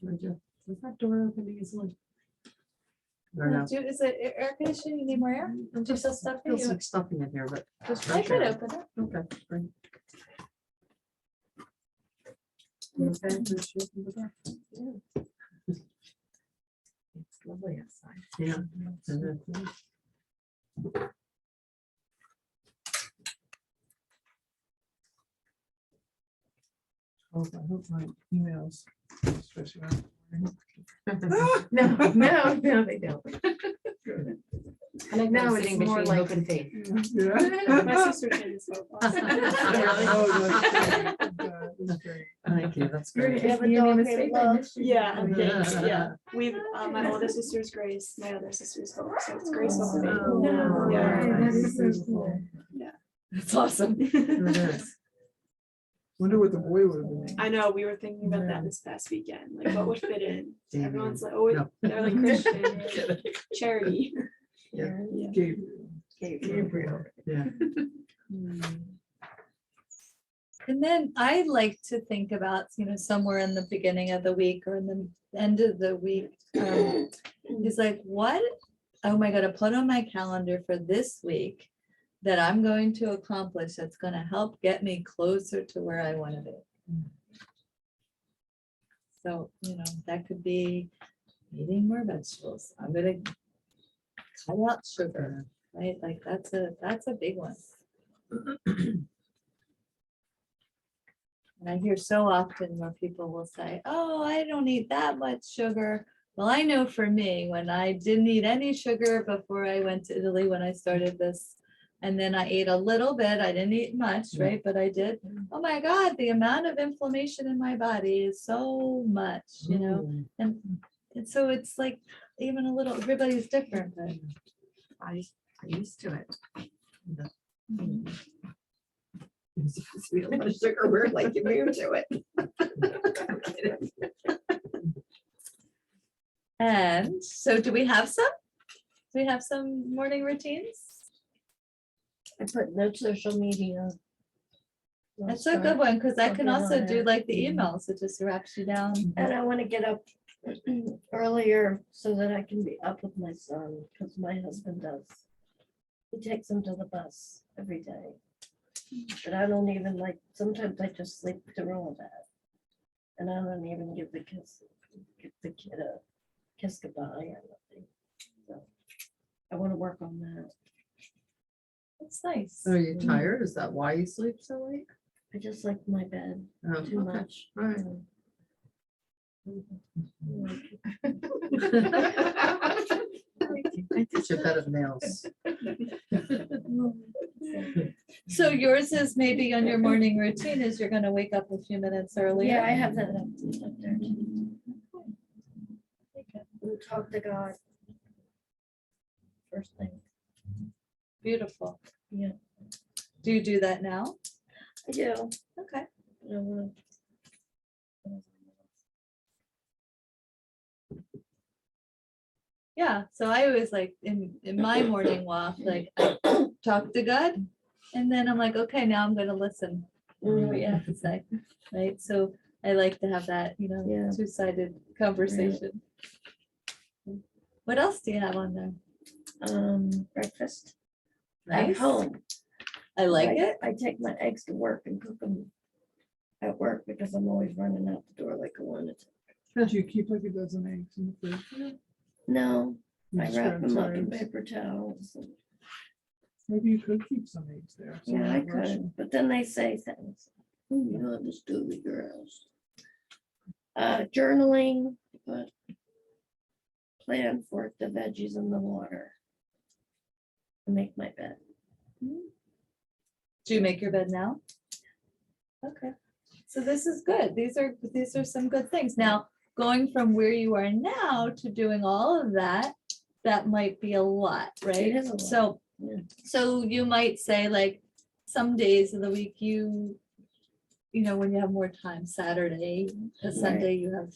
Georgia, is that door open easily? I don't know. Is it air conditioning? You need more air? I'm Just just, stuff feels like stuffing in here, but just. I fresh could air. open it. Okay, great. Okay, then she opened the door. It's lovely outside. Yeah. and then- I hope my emails, especially on. No, they don't. I like No, that it's more like open faith. Yeah. My sister did this so far. Oh, that's great. Thank you, that's You're great. gonna have a dog named Love. Yeah, Thanks, yeah. We've, my older sister's Grace, my other sister's Hope, so it's Grace over me. Oh, No, Yeah. that is so cool. That's awesome. It is. Wonder what the boy would have been named. I know, we were thinking about Yeah. that this past weekend, like what would fit in? Damien. Everyone's like, oh, No. they're like Christian, Charity. Yeah. Yeah. Gabriel. Yeah. And then I like to think about, somewhere in the beginning of the week or in the end of the week, is like, what am I gonna put on my calendar for this week that I'm going to accomplish that's gonna help get me closer to where I wanna be? So, that could be eating more vegetables. I'm gonna cut out sugar, right? Like that's a big one. And I hear so often where people will say, oh, I don't eat that much sugar. Well, I know for me, when I didn't eat any sugar before I went to Italy, when I started this, and then I ate a little bit, I didn't eat much, right? But I did. Oh my God, the amount of inflammation in my body is so much, and so it's like even a little, everybody's different, but I used to it. It's supposed to be a lot of sugar, we're like immune to it. and so do we have some? Do we have some morning routines? I put no social media. That's a good one, because I can Something also on do it. like the emails, it just wraps you down. And I want to get up earlier so that I can be up with my son, because my husband does. He takes him to the bus every day. But I don't even sometimes I just sleep through all that. And I don't even give the kid a kiss goodbye or nothing. So I want to work on that. That's nice. Are you tired? Is that why you sleep so late? I just like my bed Oh, too okay. much. All right. I think you're better than else. So yours is maybe on your morning routine is you're gonna wake up a few minutes earlier. Yeah, I have that up there. And talk to God. First thing. Beautiful. Yeah. Do you do that now? I do. Okay. I don't wanna- Yeah, so I always like in my morning walk, like I talk to God. And then I'm like, okay, now I'm gonna listen to what you have to say, right? So I like to have that, Yeah. two-sided conversation. What else do you have on there? Breakfast at Nice. home. I like it. I take my eggs to work and cook them at work because I'm always running out the door like a lunatic. Do you keep like a dozen eggs in the fridge? No, You I just wrap grab them some up in eggs? paper towels. Maybe you could keep some eggs there. so Yeah, you're I not rushing. could, but then they say things. You know, the Stooby Girls. Journaling, but plan for the veggies in the water. Make my bed. Do you make your bed now? Okay, so this is good. These are some good things. Now, going from where you are now to doing all of that, that might be a lot, right? It is a lot, So, yeah. so you might say like some days of the week you know, when you have more time, Saturday, because Right. Sunday you have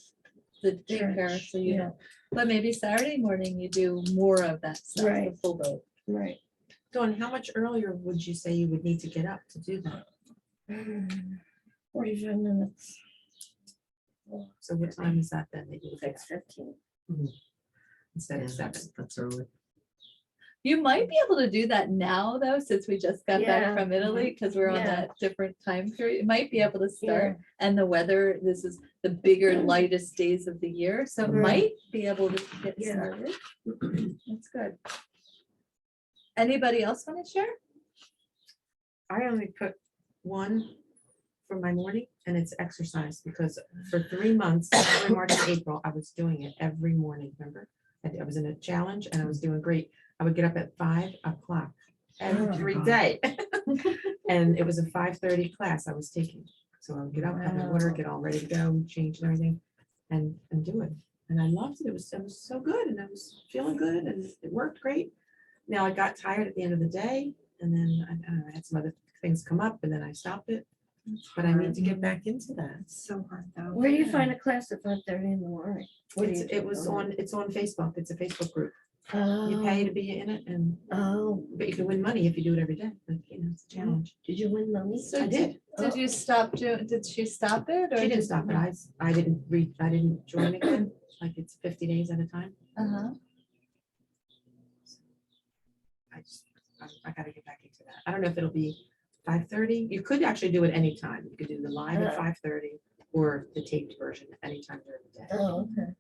the daycare, Church, so you yeah. know. But maybe Saturday morning you do more of that stuff, the Right. full boat. Right. Dawn, how much earlier would you say you would need to get up to do that? 45 minutes. So what time is that then that you would get up 6:15. instead of 7? That's early. You might be able to do that now, though, since we just got back Yeah. from Italy, because we're on Yeah. that different time period. You might be able to start, Yeah. and the weather, this is the bigger, lightest days of the year, so it Right. might be able to get Yeah. started. That's good. Anybody else want to share? I only put one for my morning and it's exercise because for 3 months, February, March, and April, I was doing it every morning, remember? I was in a challenge and I was doing great. I would get up at 5 o'clock every day. And it was a 5:30 class I was taking. So I would get up, have my water, get all ready to go, change and everything and do it. And I loved it. It was so good and I was feeling good and it worked great. Now I got tired at the end of the day and then I don't know, I had some other things come up and then I stopped it. But I need to get back into that. It's so hard though. Where do you find a class at 5:30 in the morning? What do you do? It's on Facebook. It's a Facebook group. You pay to be in it and, Oh, but you can win money if you do it every day. But, you know, it's a challenge. did you win money? So I did. Did you stop doing, did she stop it? Or She didn't did- stop it. I didn't join again. Like it's 50 days at a time. Uh-huh. I gotta get back into that. I don't know if it'll be 5:30. You could actually do it anytime. You could do the live at 5:30 or the taped version anytime during the day. Oh, okay.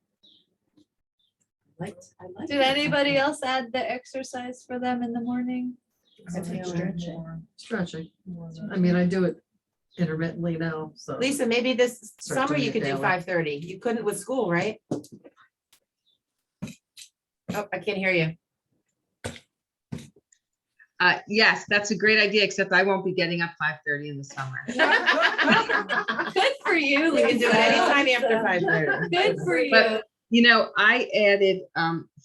I like Did it. anybody else add the exercise for them in the morning? I think stretching. Stretching. I mean, I do it intermittently now, so. Lisa, maybe this Start summer doing you it could do daily. 5:30. You couldn't with school, right? Oh, I can't hear you. Yes, that's a great idea, except I won't be getting up 5:30 in the summer. Good for you, You can do it Lisa. anytime after 5:30. Good for you. But, you know, I added,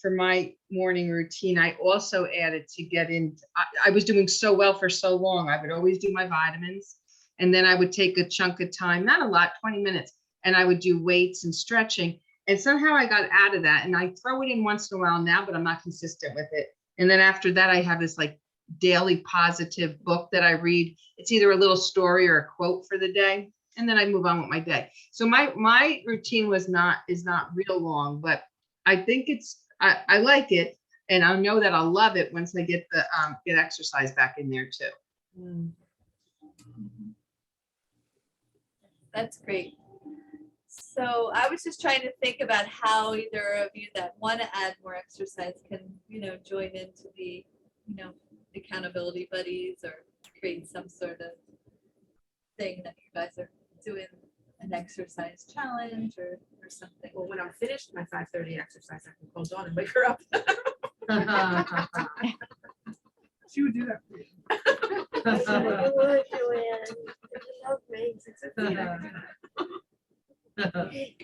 for my morning routine, I also added to get in, I was doing so well for so long. I would always do my vitamins. And then I would take a chunk of time, not a lot, 20 minutes, and I would do weights and stretching. And somehow I got out of that and I throw it in once in a while now, but I'm not consistent with it. And then after that, I have this like daily positive book that I read. It's either a little story or a quote for the day. And then I move on with my day. So my routine is not real long, but I think I like it. And I know that I'll love it once I get exercise back in there too. Mm. That's great. So I was just trying to think about how either of you that want to add more exercise can, you know, join into the, you know, accountability buddies or create some sort of thing that you guys are doing an exercise challenge or something. Well, when I'm finished my 5:30 exercise, I can call Dawn and wake her up. She would do that for you. I would, Joanne. You love me.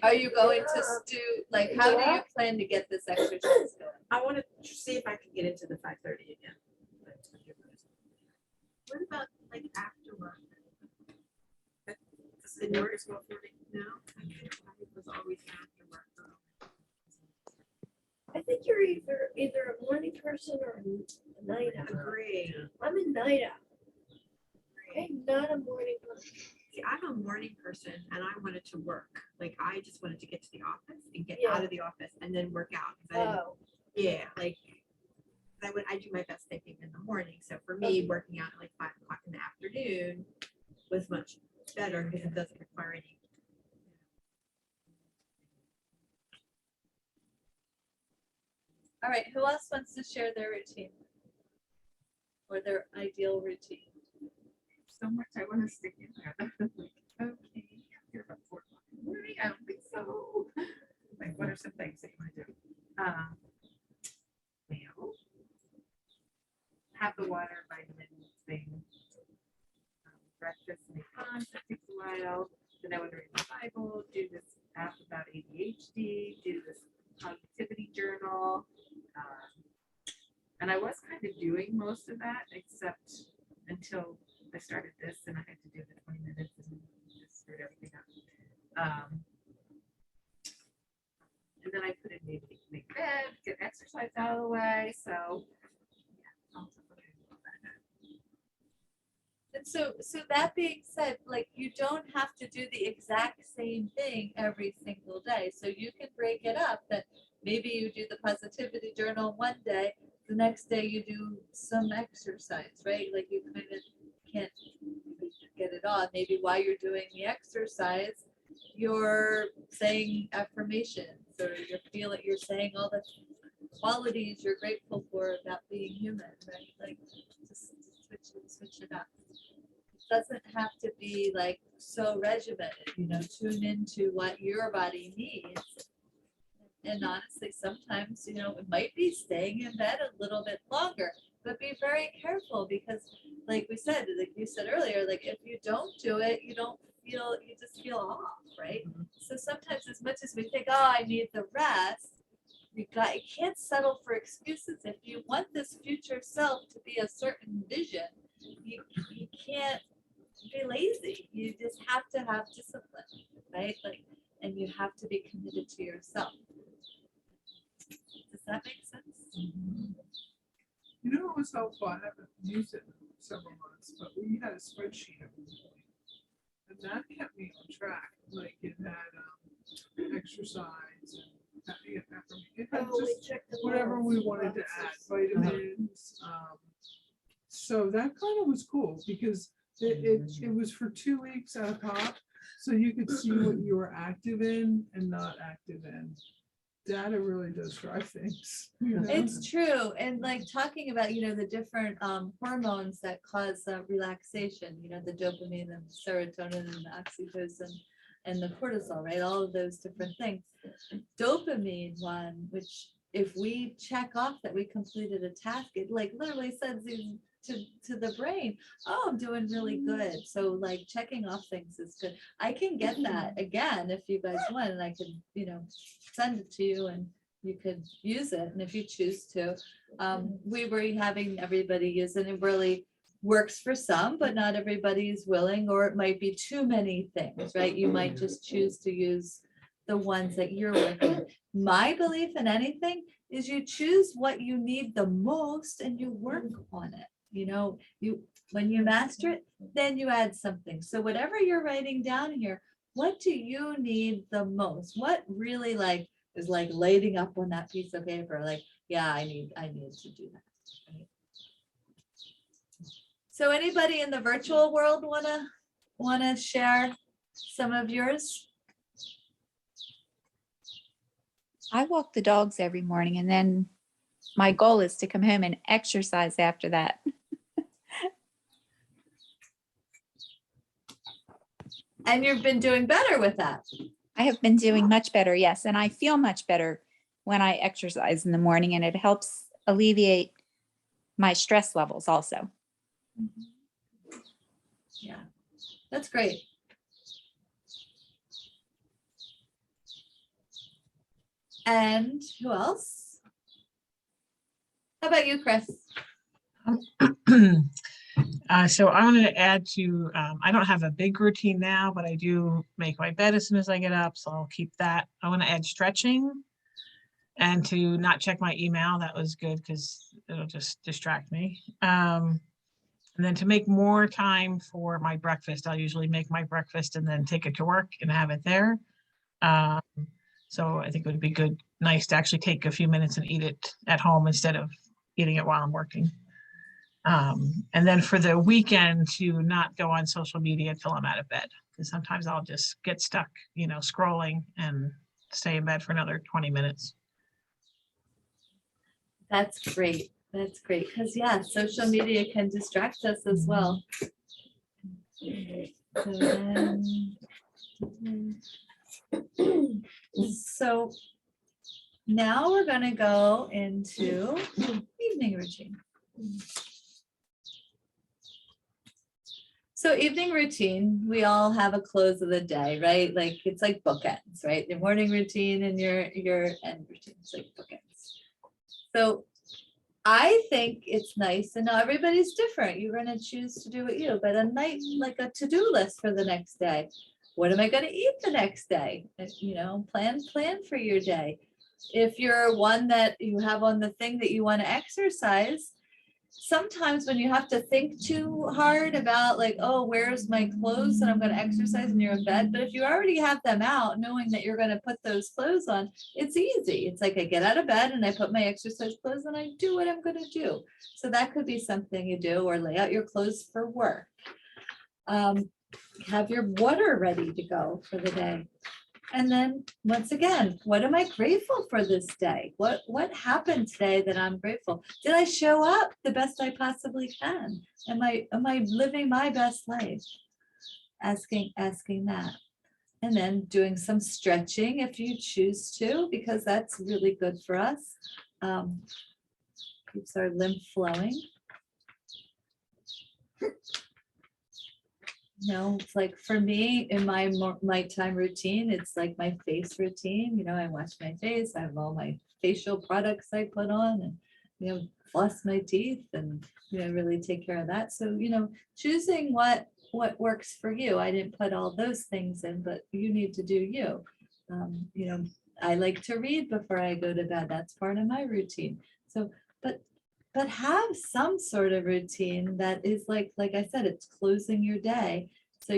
Are you going to do, like, how do you plan to get this exercise going? I want to see if I can get into the 5:30 again. What about like after work? Does it work as well for me now? It was always after work. I think you're either a morning person or a night owl. Agree. I'm a night owl. I'm not a morning person. See, I'm a morning person and I wanted to work. Like I just wanted to get to the office and get Yeah. out of the office and then work out. 'Cause I didn't- Oh, Yeah, like I do my best thinking in the morning. So for me, working out at like 5 o'clock in the afternoon was much better because it doesn't require any. All right, who else wants to share their routine? Or their ideal routine? So much I want to stick in there. Well, have the water, vitamins, things. Breakfast, make fun, that takes a while. Then I would read the Bible, do this app about ADHD, do this positivity journal. And I was kind of doing most of that, except until I started this and I had to do the 20 minutes and just screwed everything up. And then I put in maybe make bed, get exercise out of the way. So yeah, I'll talk about that. And so that being said, like you don't have to do the exact same thing every single day. So you can break it up that maybe you do the positivity journal one day, the next day you do some exercise, right? Like you kind of can't get it on. Maybe while you're doing the exercise, you're saying affirmations or you're saying all the qualities you're grateful for about being human, right? Like just switch it up. It doesn't have to be like so regimented, tune into what your body needs. And honestly, sometimes, it might be staying in bed a little bit longer, but be very careful because like you said earlier, like if you don't do it, you just feel off, right? So sometimes as much as we think, oh, I need the rest, you can't settle for excuses. If you want this future self to be a certain vision, you can't be lazy. You just have to have discipline, right? Like, and you have to be committed to yourself. Does that make sense? You know, it was helpful. I haven't used it in several months, but we had a spreadsheet at one point. And that kept me on track. Like it had exercise and it had just whatever we wanted to add, vitamins. So that kind of was cool because it was for 2 weeks at a pop. So you could see what you were active in and not active in. Data really does drive things. It's true. And like talking about, the different hormones that cause relaxation, the dopamine and serotonin and the oxytocin and the cortisol, right? All of those different things. Dopamine one, which if we check off that we completed a task, it like literally sends to the brain, oh, I'm doing really good. So like checking off things is good. I can get that again if you guys want, and I could, send it to you and you could use it. And if you choose to, we were having everybody use it. It really works for some, but not everybody is willing, or it might be too many things, right? You might just choose to use the ones that you're working with. My belief in anything is you choose what you need the most and you work on it. When you master it, then you add something. So whatever you're writing down here, what do you need the most? What really is lighting up on that piece of paper? Like, yeah, I need to do that. Right? So anybody in the virtual world wanna share some of yours? I walk the dogs every morning and then my goal is to come home and exercise after that. And you've been doing better with that. I have been doing much better, yes. And I feel much better when I exercise in the morning, and it helps alleviate my stress levels also. Yeah, that's great. And who else? How about you, Chris? So I wanted to add to, I don't have a big routine now, but I do make my bed as soon as I get up, so I'll keep that. I want to add stretching and to not check my email. That was good because it'll just distract me. And then to make more time for my breakfast, I'll usually make my breakfast and then take it to work and have it there. So I think it would be nice to actually take a few minutes and eat it at home instead of eating it while I'm working. And then for the weekend to not go on social media until I'm out of bed, because sometimes I'll just get stuck, scrolling and stay in bed for another 20 minutes. That's great. That's great. Because social media can distract us as well. So now we're gonna go into evening routine. So evening routine, we all have a close of the day, right? Like it's like bookends, right? Your morning routine and your end routine, it's like bookends. So I think it's nice, and now everybody's different. You're gonna choose to do what you, but a night, like a to-do list for the next day. What am I gonna eat the next day? You know, plan for your day. If you're one that you have on the thing that you want to exercise, sometimes when you have to think too hard about like, oh, where's my clothes that I'm going to exercise, and you're in bed, but if you already have them out, knowing that you're going to put those clothes on, it's easy. It's like I get out of bed and I put my exercise clothes and I do what I'm going to do. So that could be something you do, or lay out your clothes for work. Have your water ready to go for the day. And then once again, what am I grateful for this day? What happened today that I'm grateful? Did I show up the best I possibly can? Am I living my best life? Asking that. And then doing some stretching if you choose to, because that's really good for us. Keeps our lymph flowing. You know, it's like for me in my nighttime routine, it's like my face routine. You know, I wash my face. I have all my facial products I put on, and you know, floss my teeth, and you know, really take care of that. So you know, choosing what works for you. I didn't put all those things in, but you need to do you. You know, I like to read before I go to bed. That's part of my routine. So, but have some sort of routine that is like I said, it's closing your day. So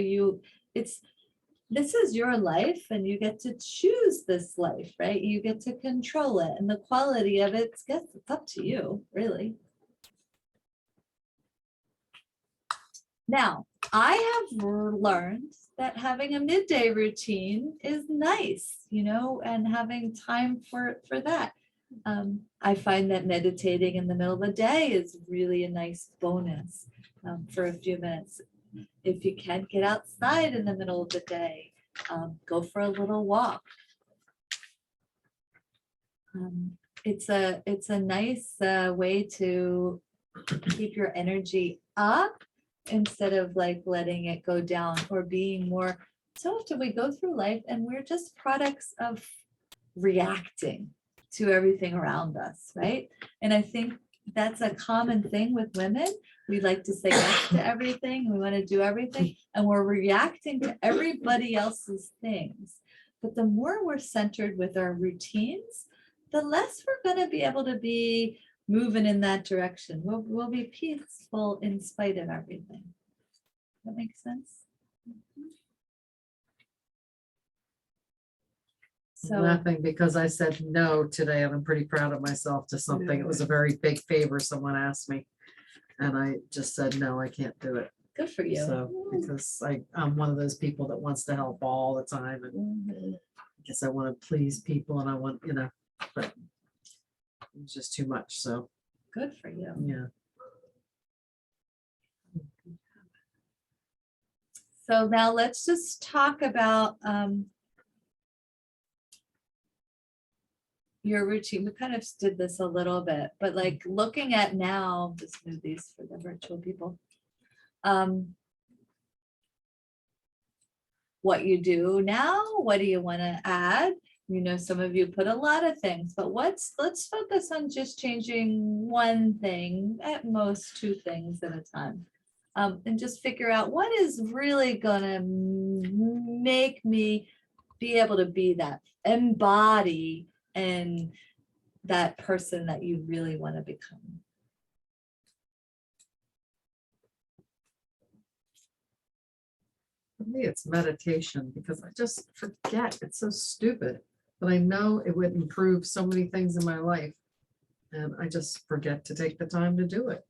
this is your life, and you get to choose this life, right? You get to control it, and the quality of it's up to you, really. Now, I have learned that having a midday routine is nice, you know, and having time for that. I find that meditating in the middle of the day is really a nice bonus for a few minutes. If you can't get outside in the middle of the day, go for a little walk. It's a nice way to keep your energy up instead of like letting it go down or being more. So often we go through life and we're just products of reacting to everything around us, right? And I think that's a common thing with women. We like to say yes to everything. We want to do everything, and we're reacting to everybody else's things. But the more we're centered with our routines, the less we're going to be able to be moving in that direction. We'll be peaceful in spite of everything. That makes sense? I'm laughing because I said no today, and I'm pretty proud of myself to something. It was a very big favor someone asked me, and I just said, no, I can't do it. Good for you. So, because I'm one of those people that wants to help all the time, and I guess I want to please people, and I want, you know, but it's just too much, so. Good for you. Yeah. So now let's just talk about your routine. We kind of did this a little bit, but like looking at now, just move these for the virtual people. What you do now, what do you want to add? You know, some of you put a lot of things, but let's focus on just changing one thing, at most 2 things at a time. And just figure out what is really gonna make me be able to be that, embody and that person that you really want to become. For me, it's meditation, because I just forget. It's so stupid, but I know it would improve so many things in my life, and I just forget to take the time to do it.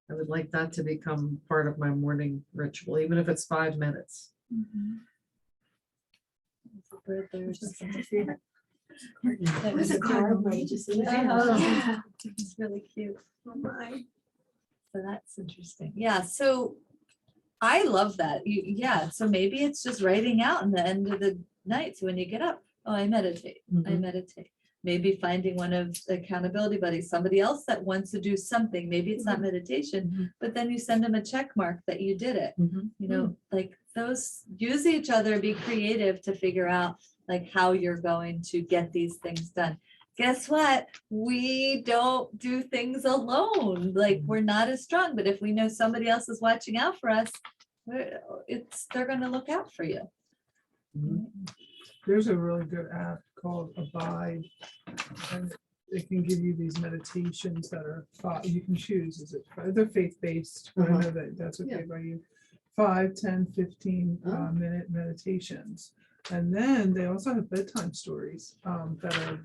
I would like that to become part of my morning ritual, even if it's 5 minutes. That was a card. It's really cute. Oh my. So that's interesting. Yeah, so I love that. Yeah, so maybe it's just writing out in the end of the night. So when you get up, oh, I meditate. I meditate. maybe finding one of the accountability buddies, somebody else that wants to do something, maybe it's not meditation, but then you send them a check mark that you did it. You know, like those, use each other, be creative to figure out like how you're going to get these things done. Guess what? We don't do things alone. Like we're not as strong, but if we know somebody else is watching out for us, they're gonna look out for you. There's a really good app called Abide, and it can give you these meditations that are, you can choose, is it, they're faith-based, but I know that that's okay by you. 5, 10, 15 minute meditations. And then they also have bedtime stories that are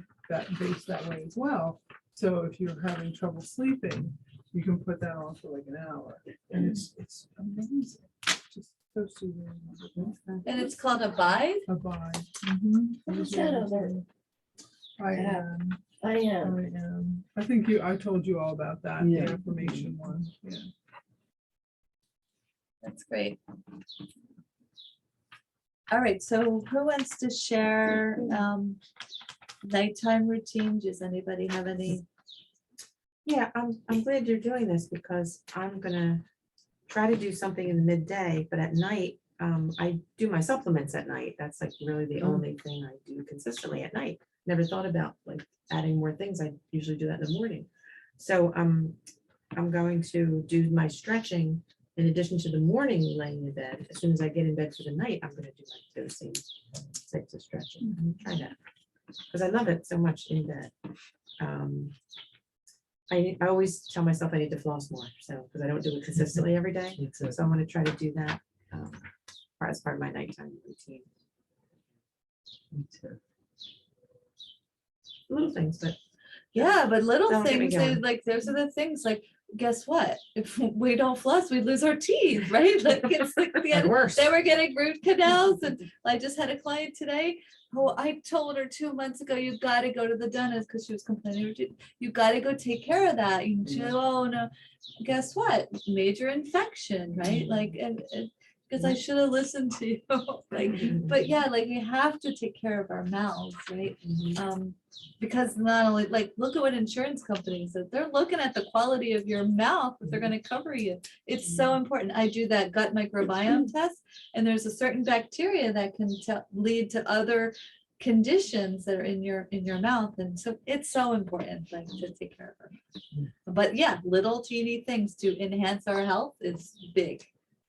based that way as well. So if you're having trouble sleeping, you can put that on for like an hour, and it's amazing. Just so soothing. And it's called Abide. Abide. What's that other? I am. I am. I am. I think I told you all about that, the affirmation one. Yeah. That's great. All right, so who wants to share nighttime routine? Does anybody have any? Yeah, I'm glad you're doing this because I'm gonna try to do something in the midday, but at night, I do my supplements at night. That's like really the only thing I do consistently at night. Never thought about like adding more things. I usually do that in the morning. So I'm going to do my stretching in addition to the morning laying in bed. As soon as I get in bed for the night, I'm gonna do like those same types of stretching. Try that. Because I love it so much in bed. I always tell myself I need to floss more, so because I don't do it consistently every day. So I'm going to try to do that as part of my nighttime routine. Little things, but Yeah, but little That'll get me things, going. like those are the things, like, guess what? If we don't floss, we lose our teeth, right? Like it's like the and end. worse. They were getting root canals, and I just had a client today. Oh, I told her 2 months ago, you got to go to the dentist because she was complaining. You got to go take care of that. And she, oh no, guess what? Major infection, right? Like, and because I should have listened to you. Like, but yeah, like we have to take care of our mouths, right? Because not only, like, look at what insurance companies said, they're looking at the quality of your mouth if they're going to cover you. It's so important. I do that gut microbiome test, and there's a certain bacteria that can lead to other conditions that are in your mouth, and so it's so important, like, to take care of her. But yeah, little teeny things to enhance our health is big,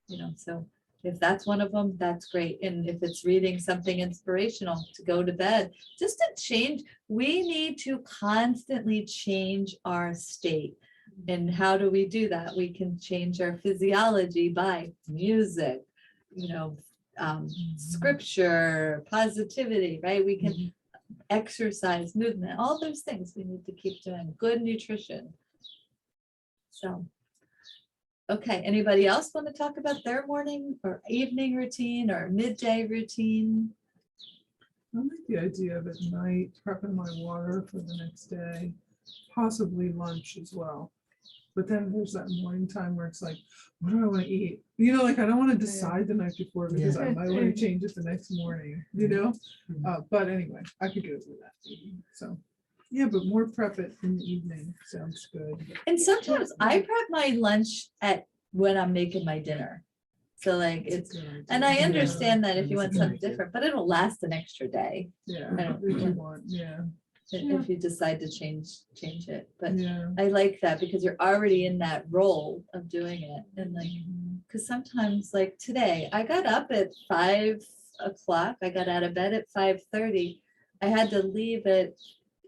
you know. So if that's one of them, that's great. And if it's reading something inspirational to go to bed, just to change, we need to constantly change our state. And how do we do that? We can change our physiology by music, you know, scripture, positivity, right? We can exercise, movement, all those things we need to keep doing. Good nutrition. So. Okay, anybody else want to talk about their morning or evening routine or midday routine? I like the idea of at night prepping my water for the next day, possibly lunch as well. But then there's that morning time where it's like, what do I want to eat? You know, like I don't want to decide the night before because I might want to change it the next morning, you know? But anyway, I could go through that. So. Yeah, but more prep it in the evening sounds good. And sometimes I prep my lunch at when I'm making my dinner. So like it's, and I understand that if you want something different, but it'll last an extra day. Yeah, I don't- if you want, yeah. If you decide to change it. But Yeah. I like that because you're already in that role of doing it. And like, because sometimes like today, I got up at 5 o'clock. I got out of bed at 5:30. I had to leave at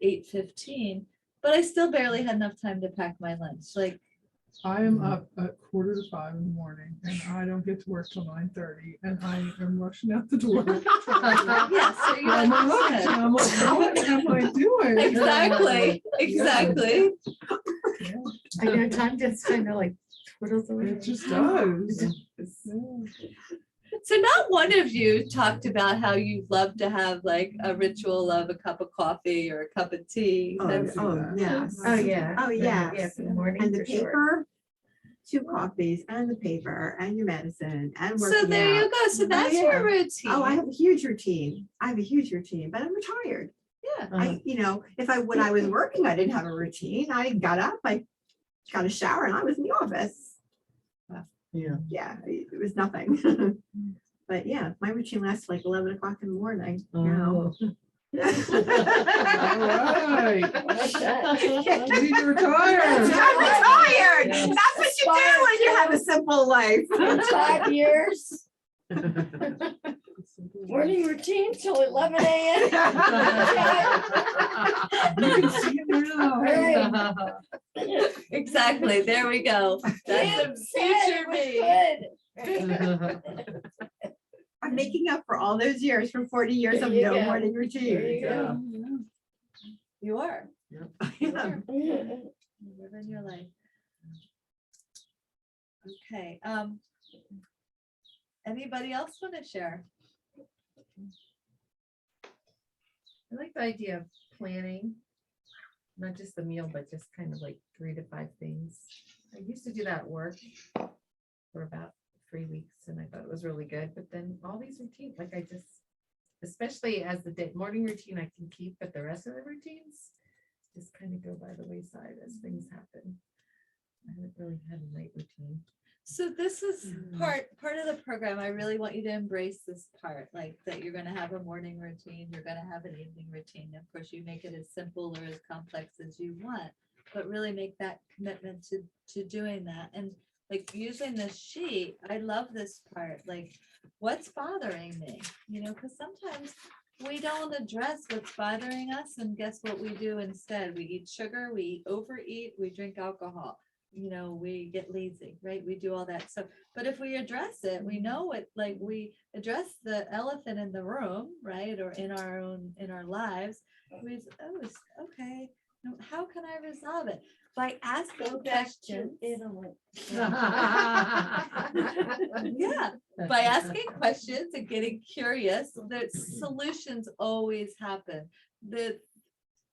8:15, but I still barely had enough time to pack my lunch. Like I am up at 4:45 in the morning and I don't get to work till 9:30 and I am rushing out the door. yeah, so you I'm like, "Look," and understand. I'm like, what am I doing? Exactly. Yeah, I know time just kind of like twiddles away. it just does. Yeah. So not one of you talked about how you love to have like a ritual of a cup of coffee or a cup of tea. That's- Yes. Oh, yeah. Oh, Yeah, yes. in the morning And the for sure. paper, 2 coffees and the paper and your medicine and working So there you out. go. So Oh, that's yeah. your routine. Oh, I have a huge routine. But I'm retired. When I was working, I didn't have a routine. I got up, I got a shower, and I was in the office. Yeah. Yeah, it was nothing. But yeah, my routine lasts like 11 o'clock in the morning. Oh. All right. We retired. I'm retired. That's what you do when you have a simple life. In 5 years, morning routine till 11 a.m. You can see it now. Exactly, there we go. That's the future me. I'm making up for all those years from 40 years of There you no go. morning There routine. you go. You are. Yeah. Living your life. Okay, anybody else want to share? I like the idea of planning, not just the meal, but just kind of like 3 to 5 things. I used to do that at work for about 3 weeks and I thought it was really good, but then all these routines, like I just, especially as the morning routine I can keep, but the rest of the routines just kind of go by the wayside as things happen. I haven't really had a night routine. So this is part of the program. I really want you to embrace this part, like that you're gonna have a morning routine, you're gonna have an evening routine. Of course, you make it as simple or as complex as you want, but really make that commitment to doing that. And like using this sheet, I love this part, like what's bothering me, because sometimes we don't address what's bothering us, and guess what we do instead? We eat sugar, we overeat, we drink alcohol. We get lazy, right? We do all that. So, but if we address it, we know it, like we address the elephant in the room, right? Or in our lives. Okay, how can I resolve it? By asking questions. Yeah, by asking questions and getting curious, the solutions always happen.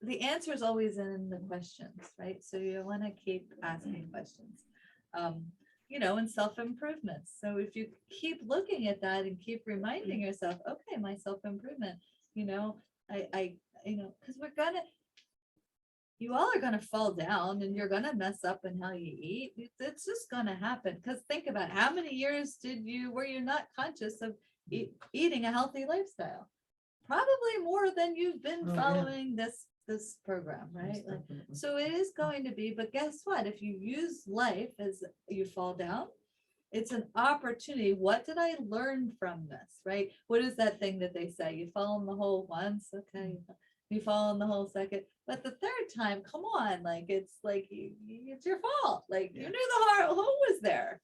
The answer is always in the questions, right? So you want to keep asking questions, and self-improvement. So if you keep looking at that and keep reminding yourself, okay, my self-improvement, because you all are gonna fall down and you're gonna mess up in how you eat. It's just gonna happen. Because think about how many years were you not conscious of eating a healthy lifestyle? Probably more than you've been following this program, right? So it is going to be, but guess what? If you use life as you fall down, it's an opportunity. What did I learn from this, right? What is that thing that they say? You fall in the hole once, okay. You fall in the hole second, but the third time, come on, it's your fault. You knew the hole was there,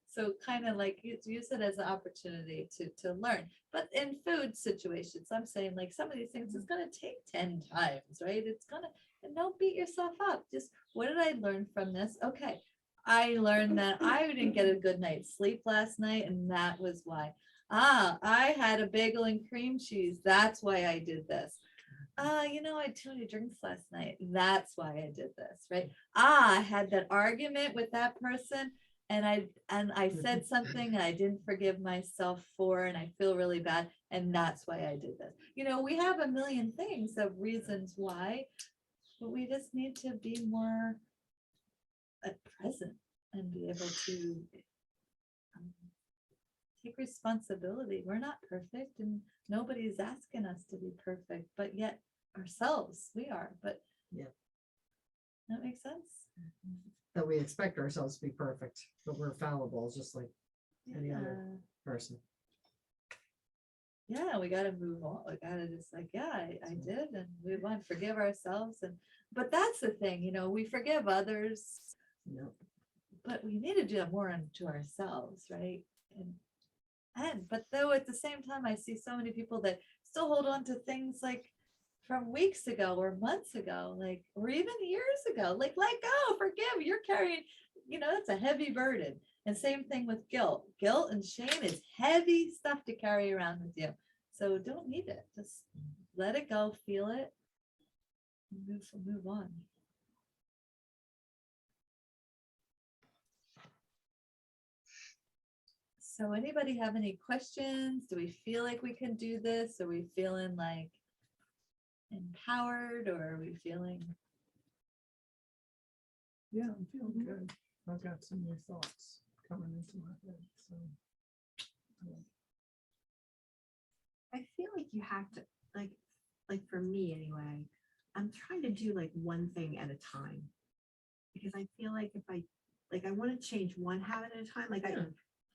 So kind of use it as an opportunity to learn. But in food situations, I'm saying some of these things it's gonna take 10 times, right? And don't beat yourself up. Just what did I learn from this? Okay, I learned that I didn't get a good night's sleep last night, and that was why. I had a bagel and cream cheese. That's why I did this. I had too many drinks last night. That's why I did this, right? I had that argument with that person. And I said something I didn't forgive myself for, and I feel really bad. And that's why I did this. We have a million things of reasons why, but we just need to be more present and be able to take responsibility. We're not perfect, and nobody's asking us to be perfect, but yet ourselves, we are. But yeah, that makes sense. That we expect ourselves to be perfect, but we're fallible, just like any other person. Yeah, we got to move on. We got to just I did, and we want to forgive ourselves. But that's the thing, we forgive others, but we need to do that more unto ourselves, right? But though at the same time, I see so many people that still hold on to things from weeks ago or months ago, or even years ago, let go, forgive. You're carrying, that's a heavy burden. And same thing with guilt. Guilt and shame is heavy stuff to carry around with you. So don't need it. Just let it go, feel it, and move on. So anybody have any questions? Do we feel like we can do this? Are we feeling like empowered, or are we feeling? Yeah, I'm feeling good. I've got some new thoughts coming into my head, so. I feel like you have to, like for me anyway, I'm trying to do like one thing at a time. Because I feel like if I want to change one habit at a time, like Yeah.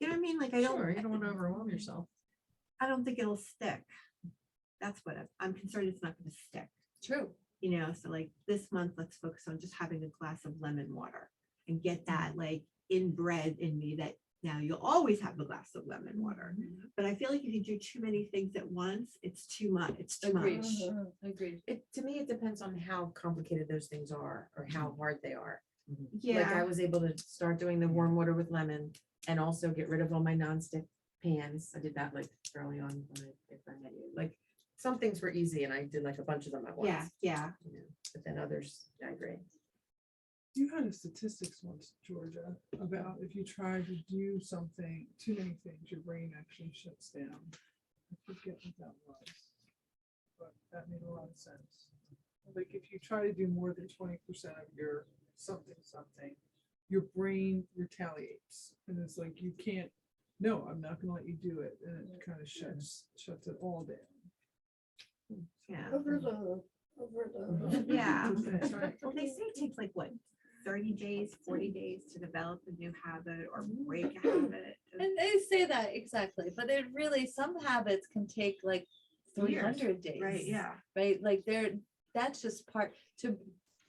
you know what I mean? Like I Sure, you don't want to overwhelm yourself. I don't think it'll stick. That's what I'm concerned it's not going to stick. True. You know, so like this month, let's focus on just having a glass of lemon water and get that like inbred in me that now you'll always have a glass of lemon water. But I feel like if you do too many things at once, it's too much. It's too Agreed. much. Agreed. To me, it depends on how complicated those things are or how hard they are. Like Yeah. I was able to start doing the warm water with lemon and also get rid of all my nonstick pans. I did that like early on when I met you. Like some things were easy and I did like a bunch of them at once. Yeah. you know, But then others, I agree. You had a statistics once, Georgia, about if you try to do something, too many things, your brain actually shuts down. I forget what that was, but that made a lot of sense. Like if you try to do more than 20% of your something, your brain retaliates. And it's like, you can't, no, I'm not gonna let you do it. And it kind of shuts it all down. Yeah. Over Yeah. That's right. Well, they say it takes like what, 30 days, 40 days to develop a new habit or break a habit. And they say that exactly, but it really, some habits can take like 300 days. Right, yeah. Right, like that's just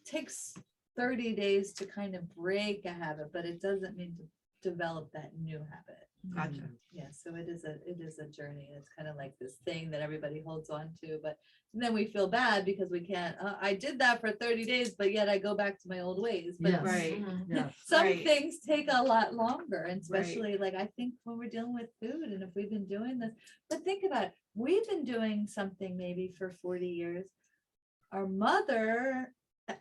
takes 30 days to kind of break a habit, but it doesn't mean to develop that new habit. Gotcha. Yeah, so it is a journey. It's kind of like this thing that everybody holds on to, but then we feel bad because we can't, I did that for 30 days, but yet I go back to my old ways. But Yes. Right. Yeah. some Right. things take a lot longer, and especially like I think when we're dealing with food, and if we've been doing this, but think about it, we've been doing something maybe for 40 years. Our mother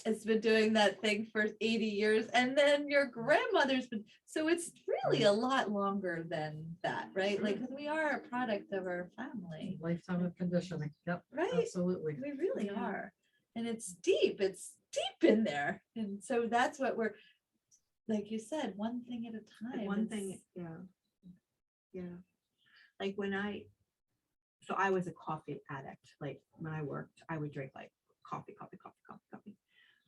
has been doing that thing for 80 years, and then your grandmother's been, so it's really a lot longer than that, right? Like, 'cause we are a product of our family, Lifetime of conditioning. Yep. right? Absolutely. We really are. And it's deep in there. And so that's what we're, like you said, one thing at a time. One It's- thing, yeah. Like so I was a coffee addict. Like when I worked, I would drink like coffee.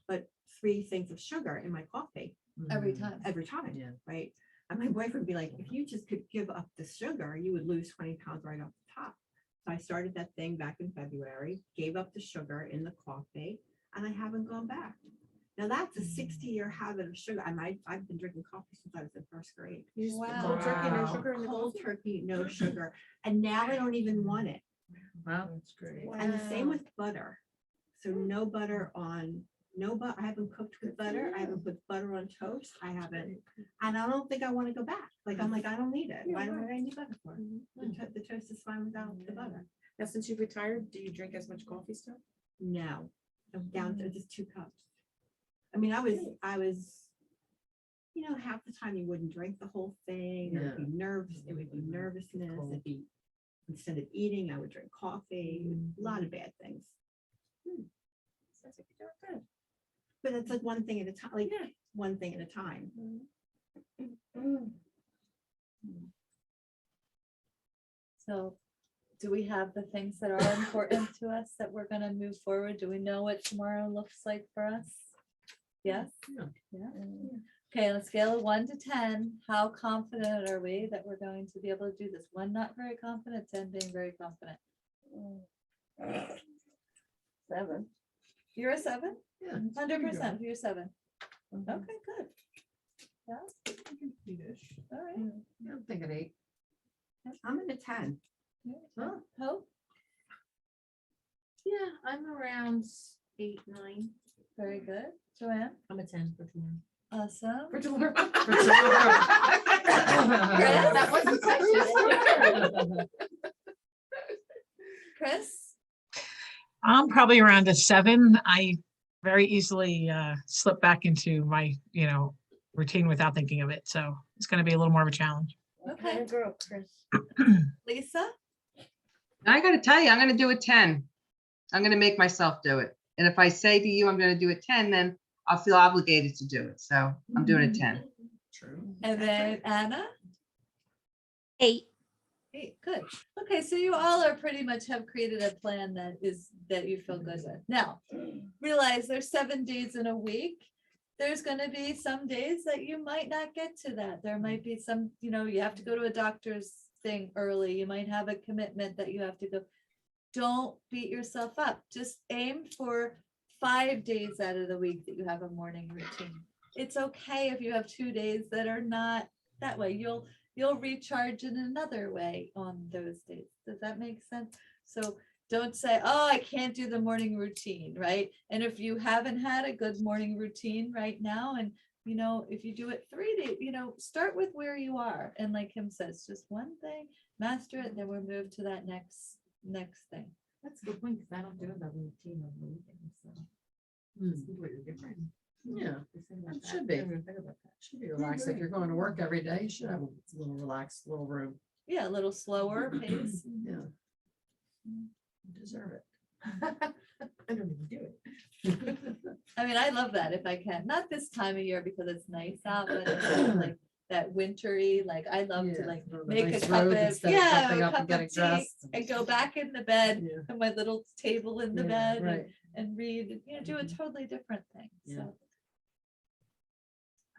But 3 things of sugar in my coffee every time. every time, Yeah. right? And my boyfriend would be like, if you just could give up the sugar, you would lose 20 pounds right off the top. So I started that thing back in February, gave up the sugar in the coffee, and I haven't gone back. Now that's a 60-year habit of sugar. I've been drinking coffee since I was in 1st grade. Wow. Cold turkey, no Wow. sugar in the cold turkey, no sugar. And now I don't even want it. Wow. That's great. And the same with butter. So no butter on, I haven't cooked with butter. I haven't put butter on toast. I haven't, and I don't think I want to go back. Like, I'm like, I don't need it. Why would I need butter for? The toast is fine without the butter. Now, since you've retired, do you drink as much coffee still? No, I'm down to just 2 cups. I mean, I was, half the time you wouldn't drink the whole thing. It would be nerves. It would be nervousness. It'd be, instead of eating, I would drink coffee. A lot of bad things. Sounds like you're doing good. But it's like one thing at a time, like one thing at a time. So do we have the things that are important to us that we're gonna move forward? Do we know what tomorrow looks like for us? Yes? Yeah. Yeah. Okay, on a scale of 1 to 10, how confident are we that we're going to be able to do this? 1, not very confident, 10 being very confident. 7. You're a 7? Yeah. 100%, you're 7. Okay, good. Yeah, Eight-ish. all right. Yeah, I'm thinking 8. I'm in a 10. Oh, Hope, Yeah, I'm around 8, 9. very good. Joanne, I'm a 10 for tomorrow. awesome. For tomorrow. That wasn't question. Chris, I'm probably around a 7. I very easily slip back into my, routine without thinking of it. So it's going to be a little more of a challenge. okay. Girl, Chris. Lisa, I gotta tell you, I'm gonna do a 10. I'm gonna make myself do it. And if I say to you, I'm gonna do it 10, then I'll feel obligated to do it. So I'm doing it 10. True. And then Anna? 8. Hey, good. Okay, so you all are pretty much have created a plan that you feel good with. Now, realize there's 7 days in a week. There's gonna be some days that you might not get to that. There might be some, you have to go to a doctor's thing early. You might have a commitment that you have to go. Don't beat yourself up. Just aim for 5 days out of the week that you have a morning routine. It's okay if you have 2 days that are not that way. You'll recharge in another way on those days. Does that make sense? So don't say, oh, I can't do the morning routine, right? And if you haven't had a good morning routine right now, and if you do it 3 days, start with where you are. And like Kim says, just one thing, master it, then we'll move to that next thing. That's a good point, because I don't do the routine on the weekend, so. It's completely different. Yeah, They say about it that. should be. I didn't even think about that. Should be relaxed. If you're going to work every day, you should have a little relaxed, little room. Yeah, a little slower pace. Yeah. You deserve it. I don't even do it. I mean, I love that if I can. Not this time of year because it's nice out, but it's kind of like that wintry, like I love to Yeah, like on a make a nice cup robe of, instead of jumping a up and cup getting of tea dressed. and go back in the bed Yeah. and my little table in the Yeah, bed right. and read, do a totally different thing. Yeah. So.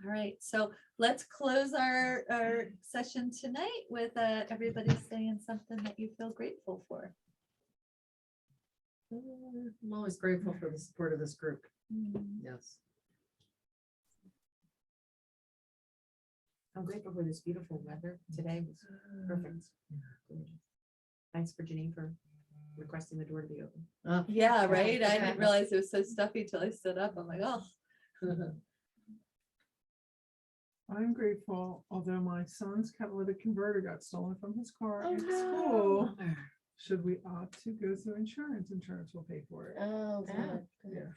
All right, so let's close our session tonight with everybody saying something that you feel grateful for. I'm always grateful for the support of this group. Yes. I'm grateful for this beautiful weather. Today was perfect. Gorgeous. Thanks for Janine for requesting the door to be open. Yeah, right. I didn't realize it was so stuffy till I stood up. I'm like, oh. I'm grateful, although my son's catalytic converter got stolen from his car Oh, at no. school. Should we opt to go through insurance? Insurance will pay for it. Oh, Yeah. good. Yeah.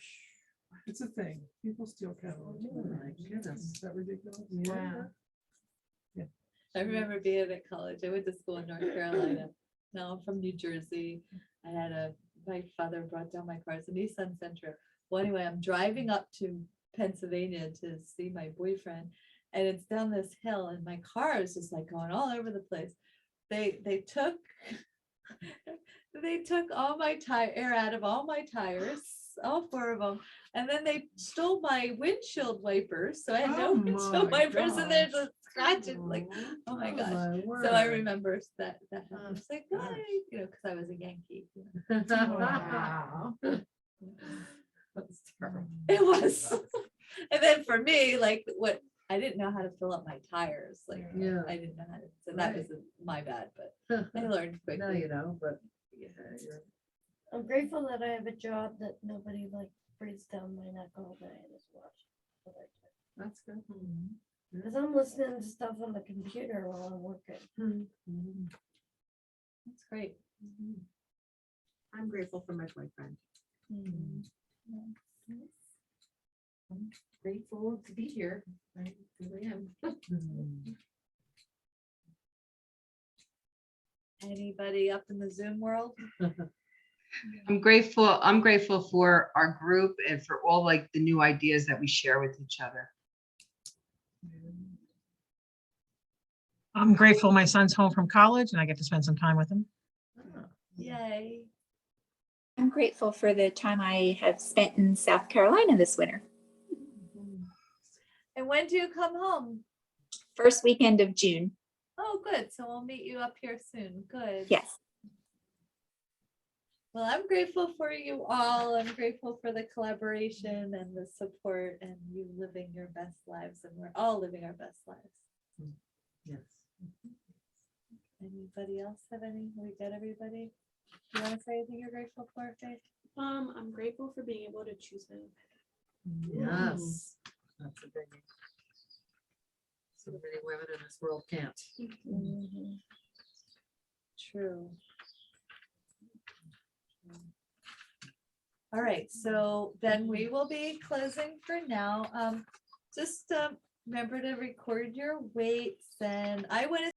It's a thing. People steal catalytic Oh, my converters. goodness. Is that ridiculous? Wow. I remember being at college. I went to school in North Carolina. Now I'm from New Jersey. My father brought down my car. It's a Nissan Sentra. Well, anyway, I'm driving up to Pennsylvania to see my boyfriend, and it's down this hill, and my car is just like going all over the place. They took all my air out of all my tires, all 4 of them, and then they stole my windshield wipers. So I had no Oh windshield my wipers, and they're gosh. just scratching. Like, oh my gosh. my So I word. remember that happened. Oh, It's like, gosh. why? Because I was a Yankee. Wow. That's terrible. It was. And then for me, like what I didn't know how to fill up my tires. Like Yeah. I didn't know how to. So that was my bad, but I learned quickly. Now you know, but yeah, I'm grateful that I have a job that nobody like breathes down my neck all day and is watching. that's good. Because I'm listening to stuff on the computer while I'm working. That's great. I'm grateful for my boyfriend. I'm grateful to be here. I really am. Anybody up in the Zoom world? I'm grateful for our group and for all like the new ideas that we share with each other. I'm grateful my son's home from college and I get to spend some time with him. Yay. I'm grateful for the time I have spent in South Carolina this winter. And when do you come home? First weekend of June. Oh, good. So we'll meet you up here soon. Good. Yes. Well, I'm grateful for you all. I'm grateful for the collaboration and the support and you living your best lives. And we're all living our best lives. Yes. Anybody else have any? We got everybody? Do you want to say anything you're grateful for, Faith? I'm grateful for being able to choose my own path. Yes. That's a big. So many women in this world can't. True. All right, so then we will be closing for now. Just remember to record your weights, and I want to